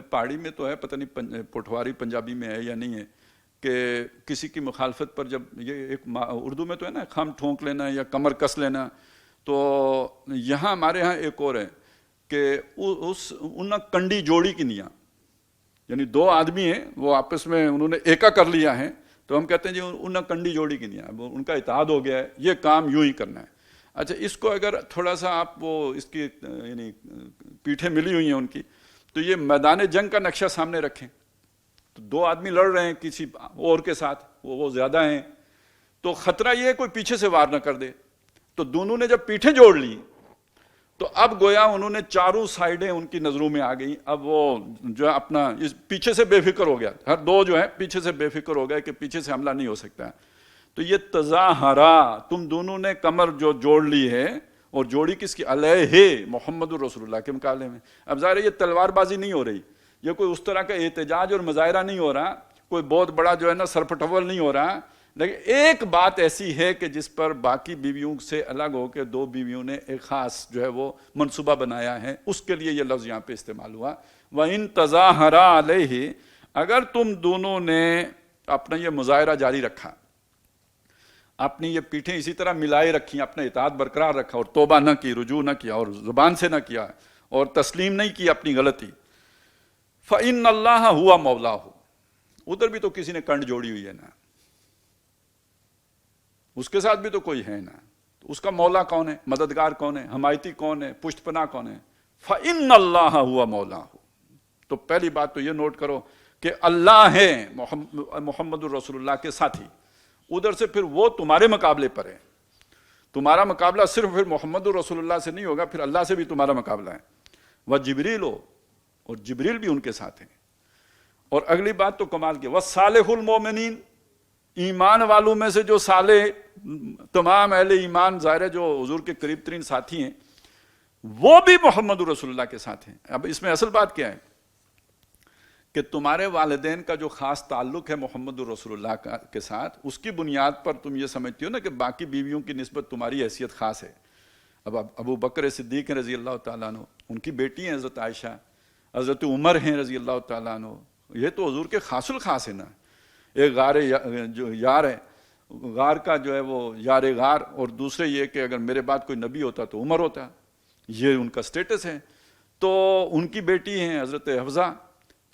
Speaker 1: پہاڑی میں تو ہے، پتہ نہیں پٹھواری پنجابی میں ہے یا نہیں ہے، کہ کسی کی مخالفت پر جب یہ ایک اردو میں تو ہے نا خم ٹھونک لینا یا کمر کس لینا، تو یہاں ہمارے ہاں ایک اور ہے کہ ان کنڈی جوڑی کی نیا، یعنی دو آدمی ہیں وہ آپس میں انہوں نے ایکا کر لیا ہے، تو ہم کہتے ہیں جی ان کنڈی جوڑی کی نیا، ان کا اتحاد ہو گیا ہے، یہ کام یوں ہی کرنا ہے۔ اچھا، اس کو اگر تھوڑا سا آپ وہ اس کی یعنی پیٹھیں ملی ہوئی ہیں ان کی، تو یہ میدان جنگ کا نقشہ سامنے رکھیں، تو دو آدمی لڑ رہے ہیں کسی اور کے ساتھ، وہ زیادہ ہیں، تو خطرہ یہ ہے کوئی پیچھے سے وار نہ کر دے۔ تو دونوں نے جب پیٹھیں جوڑ لی تو اب گویا انہوں نے چاروں سائیڈیں ان کی نظروں میں آ گئی۔ اب وہ جو ہے اپنا اس پیچھے سے بے فکر ہو گیا، ہر دو جو ہے پیچھے سے بے فکر ہو گئے کہ پیچھے سے حملہ نہیں ہو سکتا۔ تو یہ تظاہرا، تم دونوں نے کمر جو جوڑ لی ہے، اور جوڑی کس کی؟ علیہ محمد الرسول اللہ کے مقابلے میں۔ اب ظاہر ہے یہ تلوار بازی نہیں ہو رہی، یہ کوئی اس طرح کا احتجاج اور مظاہرہ نہیں ہو رہا، کوئی بہت بڑا جو ہے نا سرپٹول نہیں ہو رہا، لیکن ایک بات ایسی ہے کہ جس پر باقی بیویوں سے الگ ہو کے دو بیویوں نے ایک خاص جو ہے وہ منصوبہ بنایا ہے، اس کے لیے یہ لفظ یہاں پہ استعمال ہوا۔ وَإِن تَظَاهَرَا عَلَيْهِ، اگر تم دونوں نے اپنا یہ مظاہرہ جاری رکھا، اپنی یہ پیٹھیں اسی طرح ملائے رکھی، اپنا اطاعت برقرار رکھا اور توبہ نہ کی، رجوع نہ کیا اور زبان سے نہ کیا اور تسلیم نہیں کی اپنی غلطی، فَإِنَّ اللَّهَ هُوَ مَوْلَاهُ، ادھر بھی تو کسی نے کنڈ جوڑی ہوئی ہے نا، اس کے ساتھ بھی تو کوئی ہے نا، تو اس کا مولا کون ہے؟ مددگار کون ہے؟ حمایتی کون ہے؟ پشت پناہ کون ہے؟ فَإِنَّ اللَّهَ هُوَ مَوْلَاهُ۔ تو پہلی بات تو یہ نوٹ کرو کہ اللہ ہے محمد الرسول اللہ کے ساتھی، ادھر سے پھر وہ تمہارے مقابلے پر ہے، تمہارا مقابلہ صرف پھر محمد الرسول اللہ سے نہیں ہوگا، پھر اللہ سے بھی تمہارا مقابلہ ہے۔ وَجِبْرِيلُ، اور جبریل بھی ان کے ساتھ ہیں۔ اور اگلی بات تو کمال کی، وَالصَّالِحُ الْمُؤْمِنِينَ، ایمان والوں میں سے جو صالح تمام اہل ایمان ظاہر ہے جو حضور کے قریب ترین ساتھی ہیں، وہ بھی محمد رسول اللہ کے ساتھ ہیں۔ اب اس میں اصل بات کیا ہے کہ تمہارے والدین کا جو خاص تعلق ہے محمد رسول اللہ کے ساتھ، اس کی بنیاد پر تم یہ سمجھتی ہو نا کہ باقی بیویوں کی نسبت تمہاری حیثیت خاص ہے۔ اب ابو بکر صدیق رضی اللہ تعالیٰ عنہ، ان کی بیٹی ہیں حضرت عائشہ، حضرت عمر ہیں رضی اللہ تعالیٰ عنہ، یہ تو حضور کے خاص الخاص ہیں نا۔ ایک غار جو یار ہے، غار کا جو ہے وہ یار غار، اور دوسرے یہ کہ اگر میرے بعد کوئی نبی ہوتا تو عمر ہوتا، یہ ان کا سٹیٹس ہے۔ تو ان کی بیٹی ہیں حضرت حفصہ،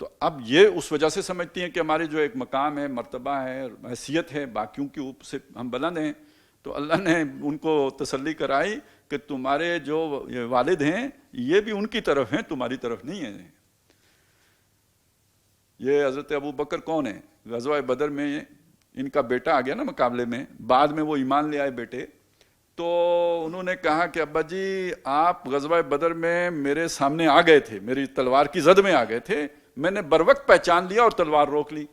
Speaker 1: تو اب یہ اس وجہ سے سمجھتی ہیں کہ ہماری جو ایک مقام ہے، مرتبہ ہے، حیثیت ہے، باقیوں کی اوپر سے ہم بلند ہیں۔ تو اللہ نے ان کو تسلی کرائی کہ تمہارے جو والد ہیں یہ بھی ان کی طرف ہیں، تمہاری طرف نہیں ہیں۔ یہ حضرت ابو بکر کون ہے؟ غزوہ بدر میں ان کا بیٹا آ گیا نا مقابلے میں، بعد میں وہ ایمان لے آئے بیٹے، تو انہوں نے کہا کہ ابا جی آپ غزوہ بدر میں میرے سامنے آ گئے تھے، میری تلوار کی زد میں آ گئے تھے، میں نے بروقت پہچان لیا اور تلوار روک لی۔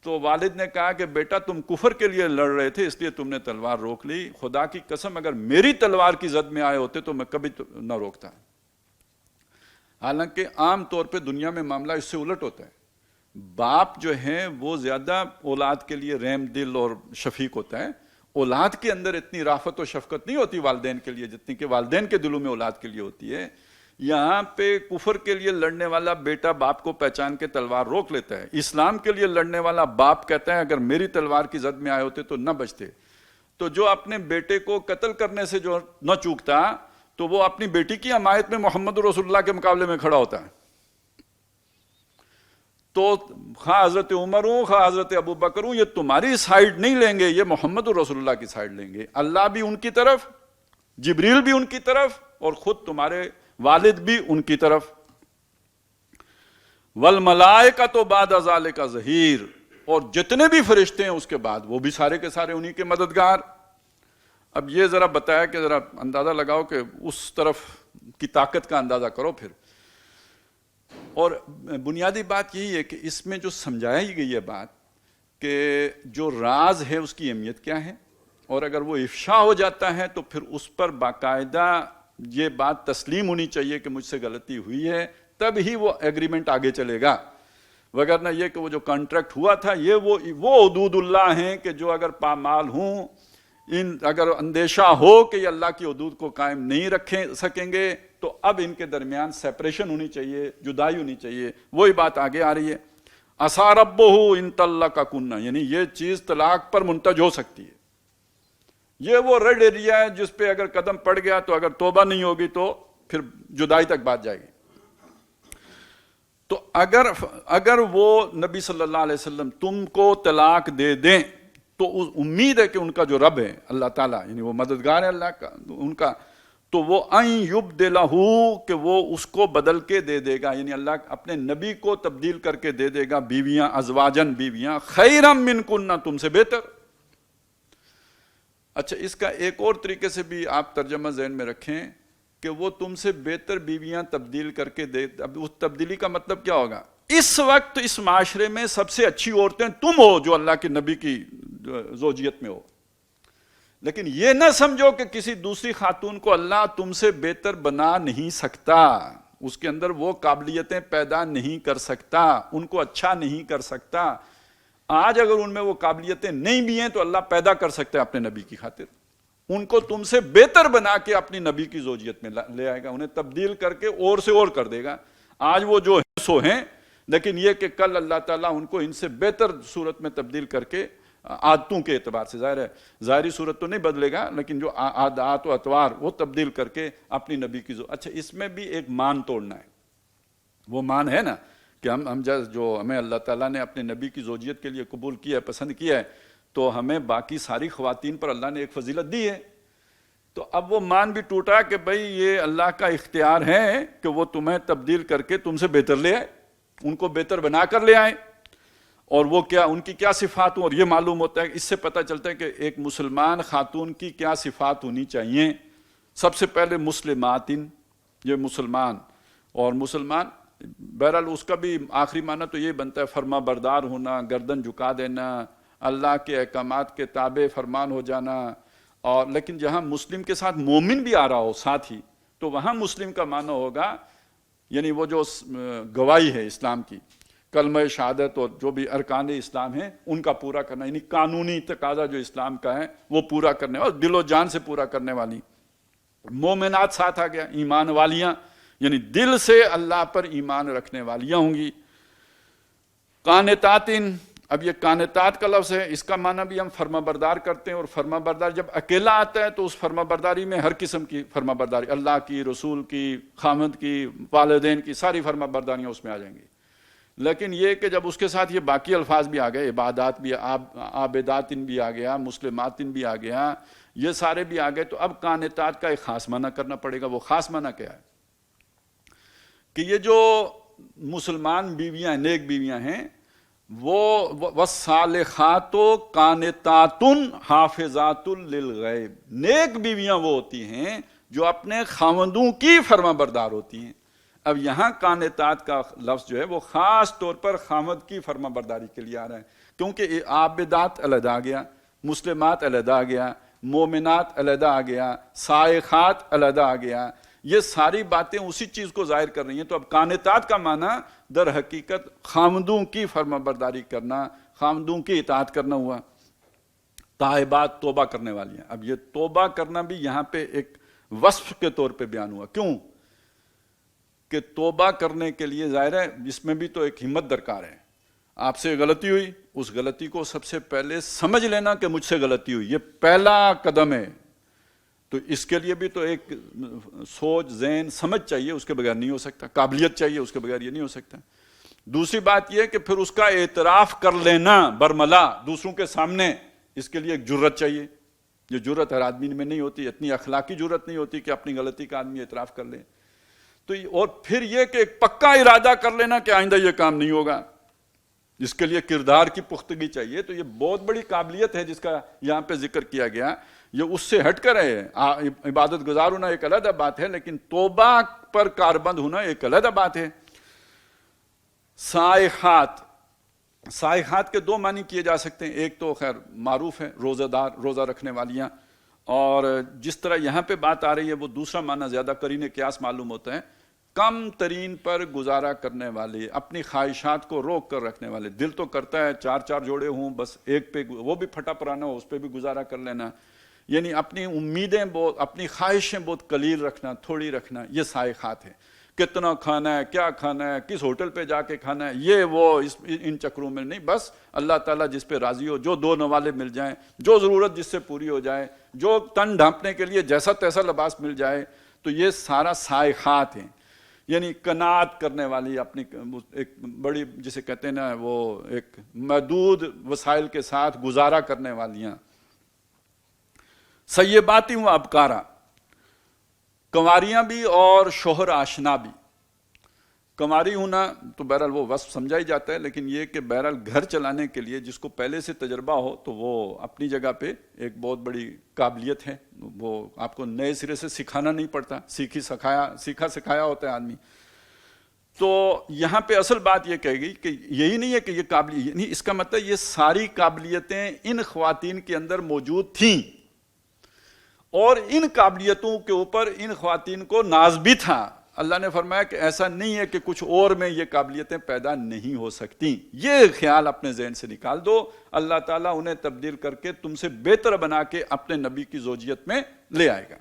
Speaker 1: تو والد نے کہا کہ بیٹا تم کفر کے لیے لڑ رہے تھے اس لیے تم نے تلوار روک لی، خدا کی قسم اگر میری تلوار کی زد میں آئے ہوتے تو میں کبھی نہ روکتا۔ حالانکہ عام طور پہ دنیا میں معاملہ اس سے الٹ ہوتا ہے، باپ جو ہے وہ زیادہ اولاد کے لیے رحم دل اور شفیق ہوتا ہے، اولاد کے اندر اتنی رافت و شفقت نہیں ہوتی والدین کے لیے جتنی کہ والدین کے دلوں میں اولاد کے لیے ہوتی ہے۔ یہاں پہ کفر کے لیے لڑنے والا بیٹا باپ کو پہچان کے تلوار روک لیتا ہے، اسلام کے لیے لڑنے والا باپ کہتا ہے اگر میری تلوار کی زد میں آئے ہوتے تو نہ بچتے۔ تو جو اپنے بیٹے کو قتل کرنے سے جو نہ چوکتا تو وہ اپنی بیٹی کی حمایت میں محمد رسول اللہ کے مقابلے میں کھڑا ہوتا ہے۔ تو خواہ حضرت عمر ہوں خواہ حضرت ابو بکر ہوں، یہ تمہاری سائیڈ نہیں لیں گے، یہ محمد رسول اللہ کی سائیڈ لیں گے۔ اللہ بھی ان کی طرف، جبریل بھی ان کی طرف، اور خود تمہارے والد بھی ان کی طرف۔ والملائکۃ بعد ذلک ظہیر، اور جتنے بھی فرشتے ہیں اس کے بعد وہ بھی سارے کے سارے انہی کے مددگار۔ اب یہ ذرا بتایا کہ ذرا اندازہ لگاؤ کہ اس طرف کی طاقت کا اندازہ کرو پھر۔ اور بنیادی بات یہی ہے کہ اس میں جو سمجھائی گئی ہے بات کہ جو راز ہے اس کی اہمیت کیا ہے، اور اگر وہ افشا ہو جاتا ہے تو پھر اس پر باقاعدہ یہ بات تسلیم ہونی چاہیے کہ مجھ سے غلطی ہوئی ہے، تب ہی وہ ایگریمنٹ آگے چلے گا، وگرنہ یہ کہ وہ جو کانٹریکٹ ہوا تھا یہ وہ حدود اللہ ہیں کہ جو اگر پامال ہوں، اگر اندیشہ ہو کہ یہ اللہ کی حدود کو قائم نہیں رکھ سکیں گے تو اب ان کے درمیان سیپریشن ہونی چاہیے، جدائی ہونی چاہیے۔ وہی بات آگے آ رہی ہے، عَصَىٰ رَبُّهُ إِن طَلَّقَكُنَّ، یعنی یہ چیز طلاق پر منتج ہو سکتی ہے۔ یہ وہ ریڈ ایریا ہے جس پہ اگر قدم پڑ گیا تو اگر توبہ نہیں ہوگی تو پھر جدائی تک بات جائے گی۔ تو اگر وہ نبی صلی اللہ علیہ وسلم تم کو طلاق دے دیں تو امید ہے کہ ان کا جو رب ہے اللہ تعالیٰ، یعنی وہ مددگار ہے اللہ کا ان کا، تو وہ ان یبدلہ، کہ وہ اس کو بدل کے دے دے گا، یعنی اللہ اپنے نبی کو تبدیل کر کے دے دے گا بیویاں، ازواجن بیویاں، خیرا منکن، تم سے بہتر۔ اچھا، اس کا ایک اور طریقے سے بھی آپ ترجمہ ذہن میں رکھیں کہ وہ تم سے بہتر بیویاں تبدیل کر کے دے، اب اس تبدیلی کا مطلب کیا ہوگا؟ اس وقت اس معاشرے میں سب سے اچھی عورتیں تم ہو جو اللہ کے نبی کی زوجیت میں ہو، لیکن یہ نہ سمجھو کہ کسی دوسری خاتون کو اللہ تم سے بہتر بنا نہیں سکتا، اس کے اندر وہ قابلیتیں پیدا نہیں کر سکتا، ان کو اچھا نہیں کر سکتا۔ آج اگر ان میں وہ قابلیتیں نہیں بھی ہیں تو اللہ پیدا کر سکتا ہے اپنے نبی کی خاطر، ان کو تم سے بہتر بنا کے اپنی نبی کی زوجیت میں لے آئے گا، انہیں تبدیل کر کے اور سے اور کر دے گا۔ آج وہ جو ہیں سو ہیں، لیکن یہ کہ کل اللہ تعالیٰ ان کو ان سے بہتر صورت میں تبدیل کر کے عادتوں کے اعتبار سے، ظاہر ہے ظاہری صورت تو نہیں بدلے گا لیکن جو عادات و اطوار وہ تبدیل کر کے اپنی نبی کی اچھا، اس میں بھی ایک مان توڑنا ہے۔ وہ مان ہے نا کہ ہم جو ہمیں اللہ تعالیٰ نے اپنے نبی کی زوجیت کے لیے قبول کیا ہے، پسند کیا ہے، تو ہمیں باقی ساری خواتین پر اللہ نے ایک فضیلت دی ہے۔ تو اب وہ مان بھی ٹوٹا کہ بھئی یہ اللہ کا اختیار ہے کہ وہ تمہیں تبدیل کر کے تم سے بہتر لے آئے، ان کو بہتر بنا کر لے آئے، اور وہ کیا ان کی کیا صفات ہوں، اور یہ معلوم ہوتا ہے، اس سے پتہ چلتا ہے کہ ایک مسلمان خاتون کی کیا صفات ہونی چاہیے۔ سب سے پہلے مسلماتن، یہ مسلمان، اور مسلمان بہرحال اس کا بھی آخری معنی تو یہ بنتا ہے فرما بردار ہونا، گردن جھکا دینا، اللہ کے احکامات کے تابع فرمان ہو جانا، اور لیکن جہاں مسلم کے ساتھ مومن بھی آ رہا ہو ساتھ ہی تو وہاں مسلم کا معنی ہوگا یعنی وہ جو گواہی ہے اسلام کی، کلمہ شہادت اور جو بھی ارکان اسلام ہیں ان کا پورا کرنا، یعنی قانونی تقاضا جو اسلام کا ہے وہ پورا کرنے، اور دل و جان سے پورا کرنے والی۔ مومنات ساتھ آ گیا، ایمان والیاں، یعنی دل سے اللہ پر ایمان رکھنے والیاں ہوں گی۔ قانتاتن، اب یہ کانتات کا لفظ ہے، اس کا معنی بھی ہم فرما بردار کرتے ہیں، اور فرما بردار جب اکیلا آتا ہے تو اس فرما برداری میں ہر قسم کی فرما برداری، اللہ کی، رسول کی، خامد کی، والدین کی، ساری فرما برداریاں اس میں آ جائیں گی۔ لیکن یہ کہ جب اس کے ساتھ یہ باقی الفاظ بھی آ گئے، عبادات بھی، عابداتن بھی آ گیا، مسلماتن بھی آ گیا، یہ سارے بھی آ گئے، تو اب کانتات کا ایک خاص معنی کرنا پڑے گا۔ وہ خاص معنی کیا ہے کہ یہ جو مسلمان بیویاں، نیک بیویاں ہیں، وہ والصالحات قانتات حافظات للغیب، نیک بیویاں وہ ہوتی ہیں جو اپنے خاوندوں کی فرما بردار ہوتی ہیں۔ اب یہاں قانتات کا لفظ جو ہے وہ خاص طور پر خاوند کی فرما برداری کے لیے آ رہا ہے، کیونکہ عابدات علیحدہ آ گیا، مسلمات علیحدہ آ گیا، مومنات علیحدہ آ گیا، صائحات علیحدہ آ گیا، یہ ساری باتیں اسی چیز کو ظاہر کر رہی ہیں۔ تو اب قانتات کا معنی در حقیقت خامدوں کی فرما برداری کرنا، خامدوں کی اطاعت کرنا ہوا۔ تائبات توبہ کرنے والی ہیں۔ اب یہ توبہ کرنا بھی یہاں پہ ایک وصف کے طور پہ بیان ہوا، کیوں کہ توبہ کرنے کے لیے ظاہر ہے اس میں بھی تو ایک ہمت درکار ہے۔ آپ سے غلطی ہوئی، اس غلطی کو سب سے پہلے سمجھ لینا کہ مجھ سے غلطی ہوئی، یہ پہلا قدم ہے۔ تو اس کے لیے بھی تو ایک سوچ، ذہن، سمجھ چاہیے، اس کے بغیر نہیں ہو سکتا، قابلیت چاہیے، اس کے بغیر یہ نہیں ہو سکتا۔ دوسری بات یہ کہ پھر اس کا اعتراف کر لینا برملا دوسروں کے سامنے، اس کے لیے ایک جرت چاہیے۔ یہ جرت ہر آدمی میں نہیں ہوتی، اتنی اخلاقی جرت نہیں ہوتی کہ اپنی غلطی کا آدمی اعتراف کر لے۔ تو اور پھر یہ کہ ایک پکا ارادہ کر لینا کہ آئندہ یہ کام نہیں ہوگا، جس کے لیے کردار کی پختگی چاہیے۔ تو یہ بہت بڑی قابلیت ہے جس کا یہاں پہ ذکر کیا گیا، یہ اس سے ہٹ کر ہے۔ عبادت گزار ہونا ایک علیحدہ بات ہے، لیکن توبہ پر کاربند ہونا ایک علیحدہ بات ہے۔ صائحات، صائحات کے دو معنی کیے جا سکتے ہیں، ایک تو خیر معروف ہے، روزہ دار، روزہ رکھنے والیاں، اور جس طرح یہاں پہ بات آ رہی ہے وہ دوسرا معنی زیادہ قرین قیاس معلوم ہوتا ہے، کم ترین پر گزارا کرنے والے، اپنی خواہشات کو روک کر رکھنے والے۔ دل تو کرتا ہے چار چار جوڑے ہوں، بس ایک پہ وہ بھی پھٹا پرانا ہو، اس پہ بھی گزارا کر لینا، یعنی اپنی امیدیں بہت، اپنی خواہشیں بہت قلیل رکھنا، تھوڑی رکھنا، یہ صائحات ہے۔ کتنا کھانا ہے، کیا کھانا ہے، کس ہوٹل پہ جا کے کھانا ہے، یہ وہ ان چکروں میں نہیں، بس اللہ تعالیٰ جس پہ راضی ہو، جو دو نوالے مل جائیں، جو ضرورت جس سے پوری ہو جائے، جو تن ڈھانپنے کے لیے جیسا تیسا لباس مل جائے، تو یہ سارا صائحات ہیں۔ یعنی قناعت کرنے والی، اپنی ایک بڑی جسے کہتے ہیں نا، وہ ایک محدود وسائل کے ساتھ گزارا کرنے والیاں۔ سیباتی و ابکارا، کنواریاں بھی اور شوہر آشنا بھی۔ کنواری ہونا تو بہرحال وہ وصف سمجھا ہی جاتا ہے، لیکن یہ کہ بہرحال گھر چلانے کے لیے جس کو پہلے سے تجربہ ہو تو وہ اپنی جگہ پہ ایک بہت بڑی قابلیت ہے، وہ آپ کو نئے سرے سے سکھانا نہیں پڑتا، سیکھا سکھایا ہوتا ہے آدمی۔ تو یہاں پہ اصل بات یہ کہے گی کہ یہی نہیں ہے کہ یہ قابلیت، یعنی اس کا مطلب یہ ساری قابلیتیں ان خواتین کے اندر موجود تھیں، اور ان قابلیتوں کے اوپر ان خواتین کو ناز بھی تھا۔ اللہ نے فرمایا کہ ایسا نہیں ہے کہ کچھ اور میں یہ قابلیتیں پیدا نہیں ہو سکتی، یہ خیال اپنے ذہن سے نکال دو، اللہ تعالیٰ انہیں تبدیل کر کے تم سے بہتر بنا کے اپنے نبی کی زوجیت میں لے آئے گا۔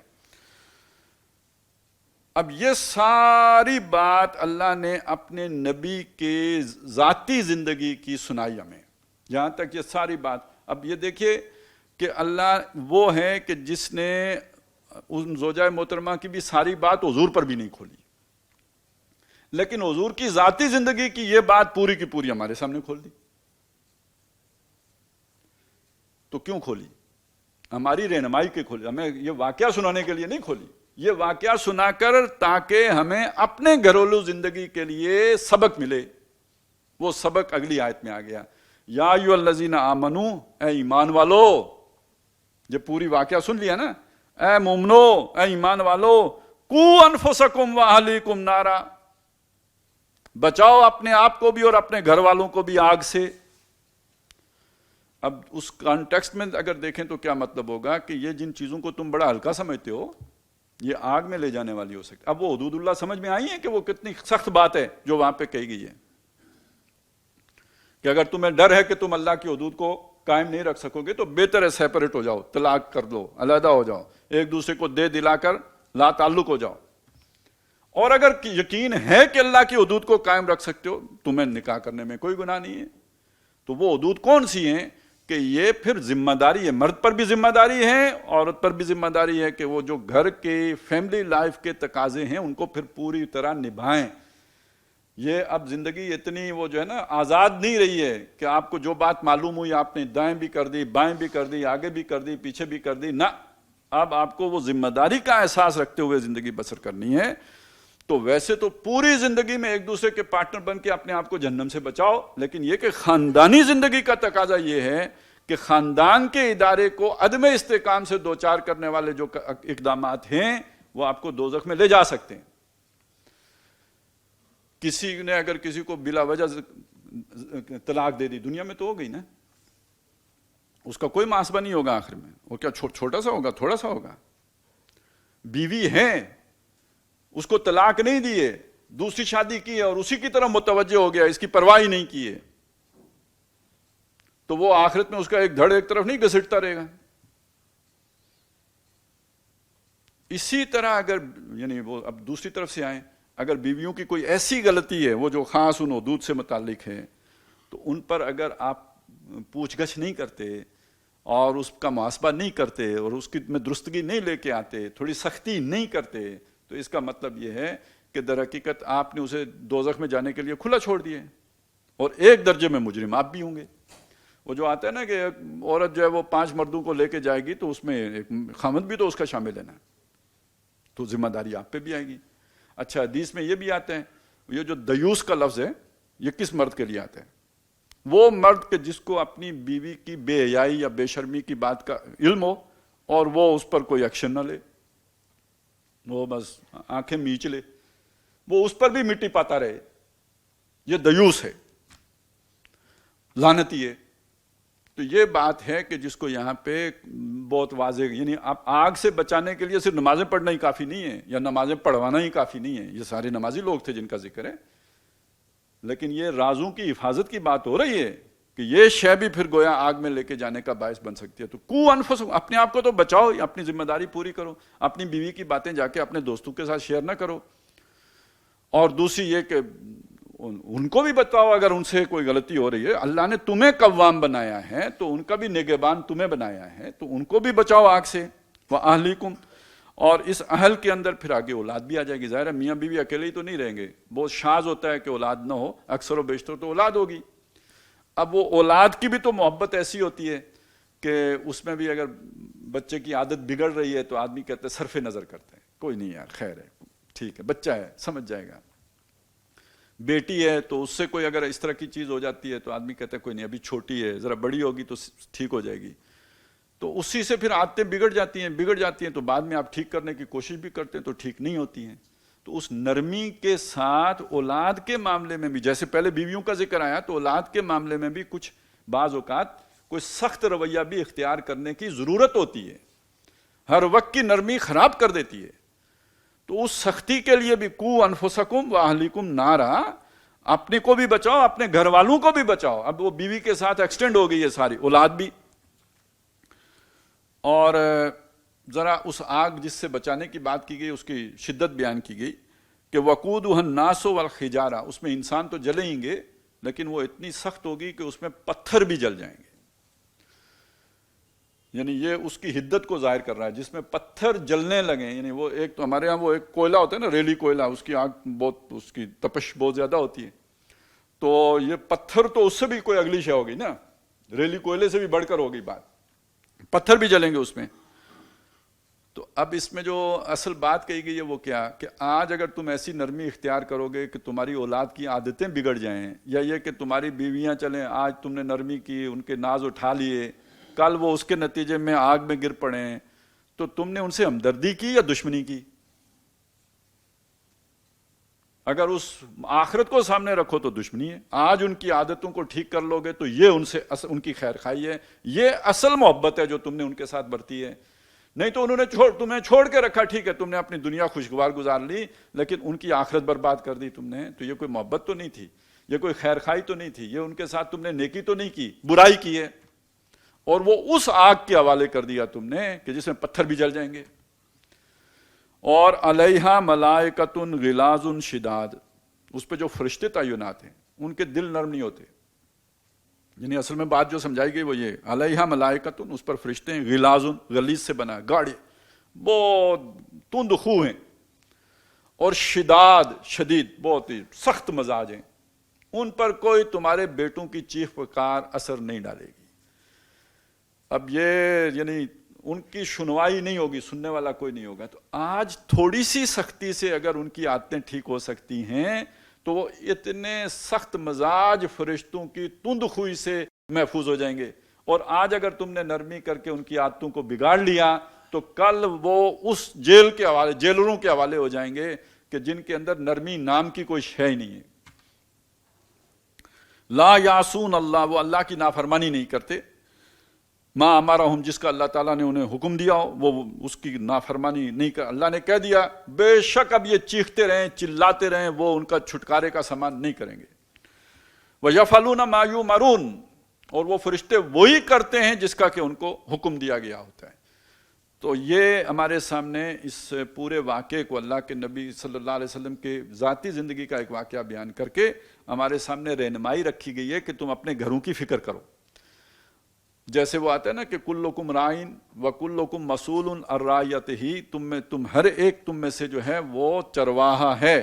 Speaker 1: اب یہ ساری بات اللہ نے اپنے نبی کے ذاتی زندگی کی سنائی ہمیں، یہاں تک یہ ساری بات۔ اب یہ دیکھیے کہ اللہ وہ ہے کہ جس نے ان زوجہ محترمہ کی بھی ساری بات حضور پر بھی نہیں کھولی، لیکن حضور کی ذاتی زندگی کی یہ بات پوری کی پوری ہمارے سامنے کھول دی۔ تو کیوں کھولی؟ ہماری رہنمائی کے کھولی، ہمیں یہ واقعہ سنانے کے لیے نہیں کھولی، یہ واقعہ سنا کر تاکہ ہمیں اپنے گھریلو زندگی کے لیے سبق ملے۔ وہ سبق اگلی آیت میں آ گیا، یا ایھا الذین آمنو، اے ایمان والو۔ جب پوری واقعہ سن لیا نا، اے مومنو، اے ایمان والو، قوا انفسکم واہلیکم نارا، بچاؤ اپنے آپ کو بھی اور اپنے گھر والوں کو بھی آگ سے۔ اب اس کانٹیکسٹ میں اگر دیکھیں تو کیا مطلب ہوگا کہ یہ جن چیزوں کو تم بڑا ہلکا سمجھتے ہو، یہ آگ میں لے جانے والی ہو سکتی۔ اب وہ حدود اللہ سمجھ میں آئی ہیں کہ وہ کتنی سخت بات ہے جو وہاں پہ کہی گئی ہے، کہ اگر تمہیں ڈر ہے کہ تم اللہ کی حدود کو قائم نہیں رکھ سکو گے تو بہتر ہے سیپریٹ ہو جاؤ، طلاق کر دو، علیحدہ ہو جاؤ، ایک دوسرے کو دے دلا کر لا تعلق ہو جاؤ۔ اور اگر یقین ہے کہ اللہ کی حدود کو قائم رکھ سکتے ہو، تمہیں نکاح کرنے میں کوئی گناہ نہیں ہے۔ تو وہ حدود کون سی ہیں کہ یہ پھر ذمہ داری ہے، مرد پر بھی ذمہ داری ہے، عورت پر بھی ذمہ داری ہے کہ وہ جو گھر کے فیملی لائف کے تقاضے ہیں ان کو پھر پوری طرح نبھائیں۔ یہ اب زندگی اتنی وہ جو ہے نا آزاد نہیں رہی ہے کہ آپ کو جو بات معلوم ہوئی آپ نے دائیں بھی کر دی، بائیں بھی کر دی، آگے بھی کر دی، پیچھے بھی کر دی، نہ، اب آپ کو وہ ذمہ داری کا احساس رکھتے ہوئے زندگی بسر کرنی ہے۔ تو ویسے تو پوری زندگی میں ایک دوسرے کے پارٹنر بن کے اپنے آپ کو جہنم سے بچاؤ، لیکن یہ کہ خاندانی زندگی کا تقاضا یہ ہے کہ خاندان کے ادارے کو عدم استحکام سے دوچار کرنے والے جو اقدامات ہیں وہ آپ کو دوزخ میں لے جا سکتے ہیں۔ کسی نے اگر کسی کو بلا وجہ طلاق دے دی، دنیا میں تو ہو گئی نا، اس کا کوئی محاسبہ نہیں ہوگا آخر میں، وہ کیا چھوٹا سا ہوگا، تھوڑا سا ہوگا۔ بیوی ہے، اس کو طلاق نہیں دیے، دوسری شادی کی ہے اور اسی کی طرف متوجہ ہو گیا، اس کی پرواہ ہی نہیں کی ہے، تو وہ آخرت میں اس کا ایک دھڑ ایک طرف نہیں گھسٹتا رہے گا۔ اسی طرح اگر یعنی وہ اب دوسری طرف سے آئیں، اگر بیویوں کی کوئی ایسی غلطی ہے وہ جو خاص ان حدود سے متعلق ہے، تو ان پر اگر آپ پوچھ گچھ نہیں کرتے اور اس کا محاسبہ نہیں کرتے اور اس کی میں درستگی نہیں لے کے آتے، تھوڑی سختی نہیں کرتے، تو اس کا مطلب یہ ہے کہ در حقیقت آپ نے اسے دوزخ میں جانے کے لیے کھلا چھوڑ دیا ہے، اور ایک درجے میں مجرم آپ بھی ہوں گے۔ وہ جو آتا ہے نا کہ عورت جو ہے وہ 5 مردوں کو لے کے جائے گی تو اس میں ایک خاوند بھی تو اس کا شامل ہے نا، تو ذمہ داری آپ پہ بھی آئے گی۔ اچھا، حدیث میں یہ بھی آتا ہے، یہ جو دیوس کا لفظ ہے یہ کس مرد کے لیے آتا ہے؟ وہ مرد کہ جس کو اپنی بیوی کی بے حیائی یا بے شرمی کی بات کا علم ہو اور وہ اس پر کوئی ایکشن نہ لے، وہ بس آنکھیں میچ لے، وہ اس پر بھی مٹی پاتا رہے، یہ دیوس ہے، لعنتی ہے۔ تو یہ بات ہے کہ جس کو یہاں پہ بہت واضح، یعنی آپ آگ سے بچانے کے لیے صرف نمازیں پڑھنا ہی کافی نہیں ہے یا نمازیں پڑھوانا ہی کافی نہیں ہے، یہ سارے نمازی لوگ تھے جن کا ذکر ہے، لیکن یہ رازوں کی حفاظت کی بات ہو رہی ہے کہ یہ شے بھی پھر گویا آگ میں لے کے جانے کا باعث بن سکتی ہے۔ تو کو انفس، اپنے آپ کو تو بچاؤ، اپنی ذمہ داری پوری کرو، اپنی بیوی کی باتیں جا کے اپنے دوستوں کے ساتھ شیئر نہ کرو، اور دوسری یہ کہ ان کو بھی بتاؤ اگر ان سے کوئی غلطی ہو رہی ہے، اللہ نے تمہیں قوام بنایا ہے تو ان کا بھی نگہبان تمہیں بنایا ہے، تو ان کو بھی بچاؤ آگ سے، وَأَهْلِكُمْ۔ اور اس اہل کے اندر پھر آگے اولاد بھی آ جائے گی، ظاہر ہے میاں بیوی اکیلے ہی تو نہیں رہیں گے، بہت شاذ ہوتا ہے کہ اولاد نہ ہو، اکثر و بیشتر تو اولاد ہوگی۔ اب وہ اولاد کی بھی تو محبت ایسی ہوتی ہے کہ اس میں بھی اگر بچے کی عادت بگڑ رہی ہے تو آدمی کہتے ہیں صرف نظر کرتے ہیں، کوئی نہیں یار، خیر ہے، ٹھیک ہے، بچہ ہے، سمجھ جائے گا۔ بیٹی ہے تو اس سے کوئی اگر اس طرح کی چیز ہو جاتی ہے تو آدمی کہتا ہے کوئی نہیں، ابھی چھوٹی ہے، ذرا بڑی ہوگی تو ٹھیک ہو جائے گی۔ تو اسی سے پھر عادتیں بگڑ جاتی ہیں تو بعد میں آپ ٹھیک کرنے کی کوشش بھی کرتے ہیں تو ٹھیک نہیں ہوتی ہیں۔ تو اس نرمی کے ساتھ اولاد کے معاملے میں بھی، جیسے پہلے بیویوں کا ذکر آیا، تو اولاد کے معاملے میں بھی کچھ بعض اوقات کوئی سخت رویہ بھی اختیار کرنے کی ضرورت ہوتی ہے، ہر وقت کی نرمی خراب کر دیتی ہے۔ تو اس سختی کے لیے بھی قو انفسکم واہلیکم نارا، اپنے کو بھی بچاؤ، اپنے گھر والوں کو بھی بچاؤ۔ اب وہ بیوی کے ساتھ ایکسٹینڈ ہو گئی ہے ساری، اولاد بھی۔ اور ذرا اس آگ جس سے بچانے کی بات کی گئی اس کی شدت بیان کی گئی کہ وقودها الناس والحجارہ، اس میں انسان تو جلیں گے لیکن وہ اتنی سخت ہوگی کہ اس میں پتھر بھی جل جائیں گے، یعنی یہ اس کی حدت کو ظاہر کر رہا ہے، جس میں پتھر جلنے لگے، یعنی وہ ایک تو ہمارے ہاں وہ ایک کوئلہ ہوتا ہے نا، ریلی کوئلہ، اس کی آگ بہت، اس کی تپش بہت زیادہ ہوتی ہے، تو یہ پتھر تو اس سے بھی کوئی اگلی شے ہوگی نا، ریلی کوئلے سے بھی بڑھ کر ہوگی بات، پتھر بھی جلیں گے اس میں۔ تو اب اس میں جو اصل بات کہی گئی ہے وہ کیا کہ آج اگر تم ایسی نرمی اختیار کرو گے کہ تمہاری اولاد کی عادتیں بگڑ جائیں، یا یہ کہ تمہاری بیویاں چلیں، آج تم نے نرمی کی، ان کے ناز اٹھا لیے، کل وہ اس کے نتیجے میں آگ میں گر پڑیں، تو تم نے ان سے ہمدردی کی یا دشمنی کی؟ اگر اس آخرت کو سامنے رکھو تو دشمنی ہے، آج ان کی عادتوں کو ٹھیک کر لو گے تو یہ ان سے ان کی خیر خواہی ہے، یہ اصل محبت ہے جو تم نے ان کے ساتھ برتی ہے۔ نہیں تو انہوں نے تمہیں چھوڑ کے رکھا، ٹھیک ہے، تم نے اپنی دنیا خوشگوار گزار لی لیکن ان کی آخرت برباد کر دی تم نے، تو یہ کوئی محبت تو نہیں تھی، یہ کوئی خیر خواہی تو نہیں تھی، یہ ان کے ساتھ تم نے نیکی تو نہیں کی، برائی کی ہے، اور وہ اس آگ کے حوالے کر دیا تم نے کہ جس میں پتھر بھی جل جائیں گے۔ اور علیہا ملائکۃ غلاظ شداد، اس پہ جو فرشتے تعینات ہیں ان کے دل نرم نہیں ہوتے، یعنی اصل میں بات جو سمجھائی گئی وہ یہ، علیہا ملائکۃ، اس پر فرشتے ہیں، غلاظ، غلیظ سے بنا، گاڑے، بہت تند خو ہیں، اور شداد، شدید، بہت ہی سخت مزاج ہیں، ان پر کوئی تمہارے بیٹوں کی چیخ پکار اثر نہیں ڈالے گی۔ اب یہ یعنی ان کی سنوائی نہیں ہوگی، سننے والا کوئی نہیں ہوگا۔ تو آج تھوڑی سی سختی سے اگر ان کی عادتیں ٹھیک ہو سکتی ہیں تو وہ اتنے سخت مزاج فرشتوں کی تند خوئی سے محفوظ ہو جائیں گے۔ اور آج اگر تم نے نرمی کر کے ان کی عادتوں کو بگاڑ لیا تو کل وہ اس جیل کے حوالے، جیلروں کے حوالے ہو جائیں گے کہ جن کے اندر نرمی نام کی کوئی شے ہی نہیں ہے۔ لا یعصون اللہ، وہ اللہ کی نافرمانی نہیں کرتے، ما امرہم، جس کا اللہ تعالیٰ نے انہیں حکم دیا ہو وہ اس کی نافرمانی نہیں کر۔ اللہ نے کہہ دیا بے شک اب یہ چیختے رہیں، چلاتے رہیں، وہ ان کا چھٹکارے کا سامان نہیں کریں گے۔ وَيَفْعَلُونَ مَا يُؤْمَرُونَ، اور وہ فرشتے وہی کرتے ہیں جس کا کہ ان کو حکم دیا گیا ہوتا ہے۔ تو یہ ہمارے سامنے اس پورے واقعے کو اللہ کے نبی صلی اللہ علیہ وسلم کے ذاتی زندگی کا ایک واقعہ بیان کر کے ہمارے سامنے رہنمائی رکھی گئی ہے کہ تم اپنے گھروں کی فکر کرو۔ جیسے وہ آتا ہے نا کہ کلکم رائن وکلکم مسئول عن رعیتہ، تم ہر ایک تم میں سے جو ہے وہ چرواہا ہے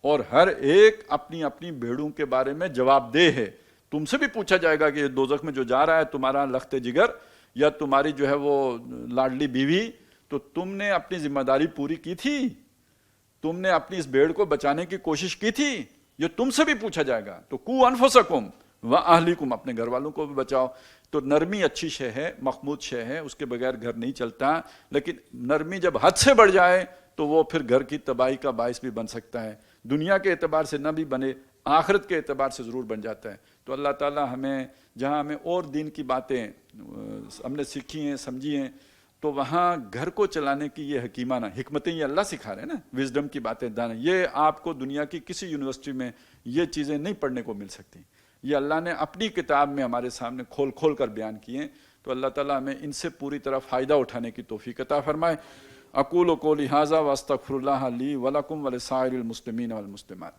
Speaker 1: اور ہر ایک اپنی اپنی بھیڑوں کے بارے میں جواب دہ ہے۔ تم سے بھی پوچھا جائے گا کہ یہ دوزخ میں جو جا رہا ہے تمہارا لخت جگر یا تمہاری جو ہے وہ لاڈلی بیوی، تو تم نے اپنی ذمہ داری پوری کی تھی؟ تم نے اپنی اس بھیڑ کو بچانے کی کوشش کی تھی؟ یہ تم سے بھی پوچھا جائے گا۔ تو قو انفسکم واہلیکم، اپنے گھر والوں کو بھی بچاؤ۔ تو نرمی اچھی شے ہے، محمود شے ہے، اس کے بغیر گھر نہیں چلتا، لیکن نرمی جب حد سے بڑھ جائے تو وہ پھر گھر کی تباہی کا باعث بھی بن سکتا ہے۔ دنیا کے اعتبار سے نہ بھی بنے، آخرت کے اعتبار سے ضرور بن جاتا ہے۔ تو اللہ تعالیٰ ہمیں جہاں ہمیں اور دین کی باتیں ہم نے سیکھی ہیں، سمجھی ہیں، تو وہاں گھر کو چلانے کی یہ حکیمانہ حکمتیں یہ اللہ سکھا رہے ہیں نا، وزڈم کی باتیں دانے، یہ آپ کو دنیا کی کسی یونیورسٹی میں یہ چیزیں نہیں پڑھنے کو مل سکتی، یہ اللہ نے اپنی کتاب میں ہمارے سامنے کھول کھول کر بیان کیے ہیں۔ تو اللہ تعالیٰ ہمیں ان سے پوری طرح فائدہ اٹھانے کی توفیق عطا فرمائے۔ اقول قولی ھذا واستغفر اللہ لی ولکم ولسائر المسلمین والمسلمات۔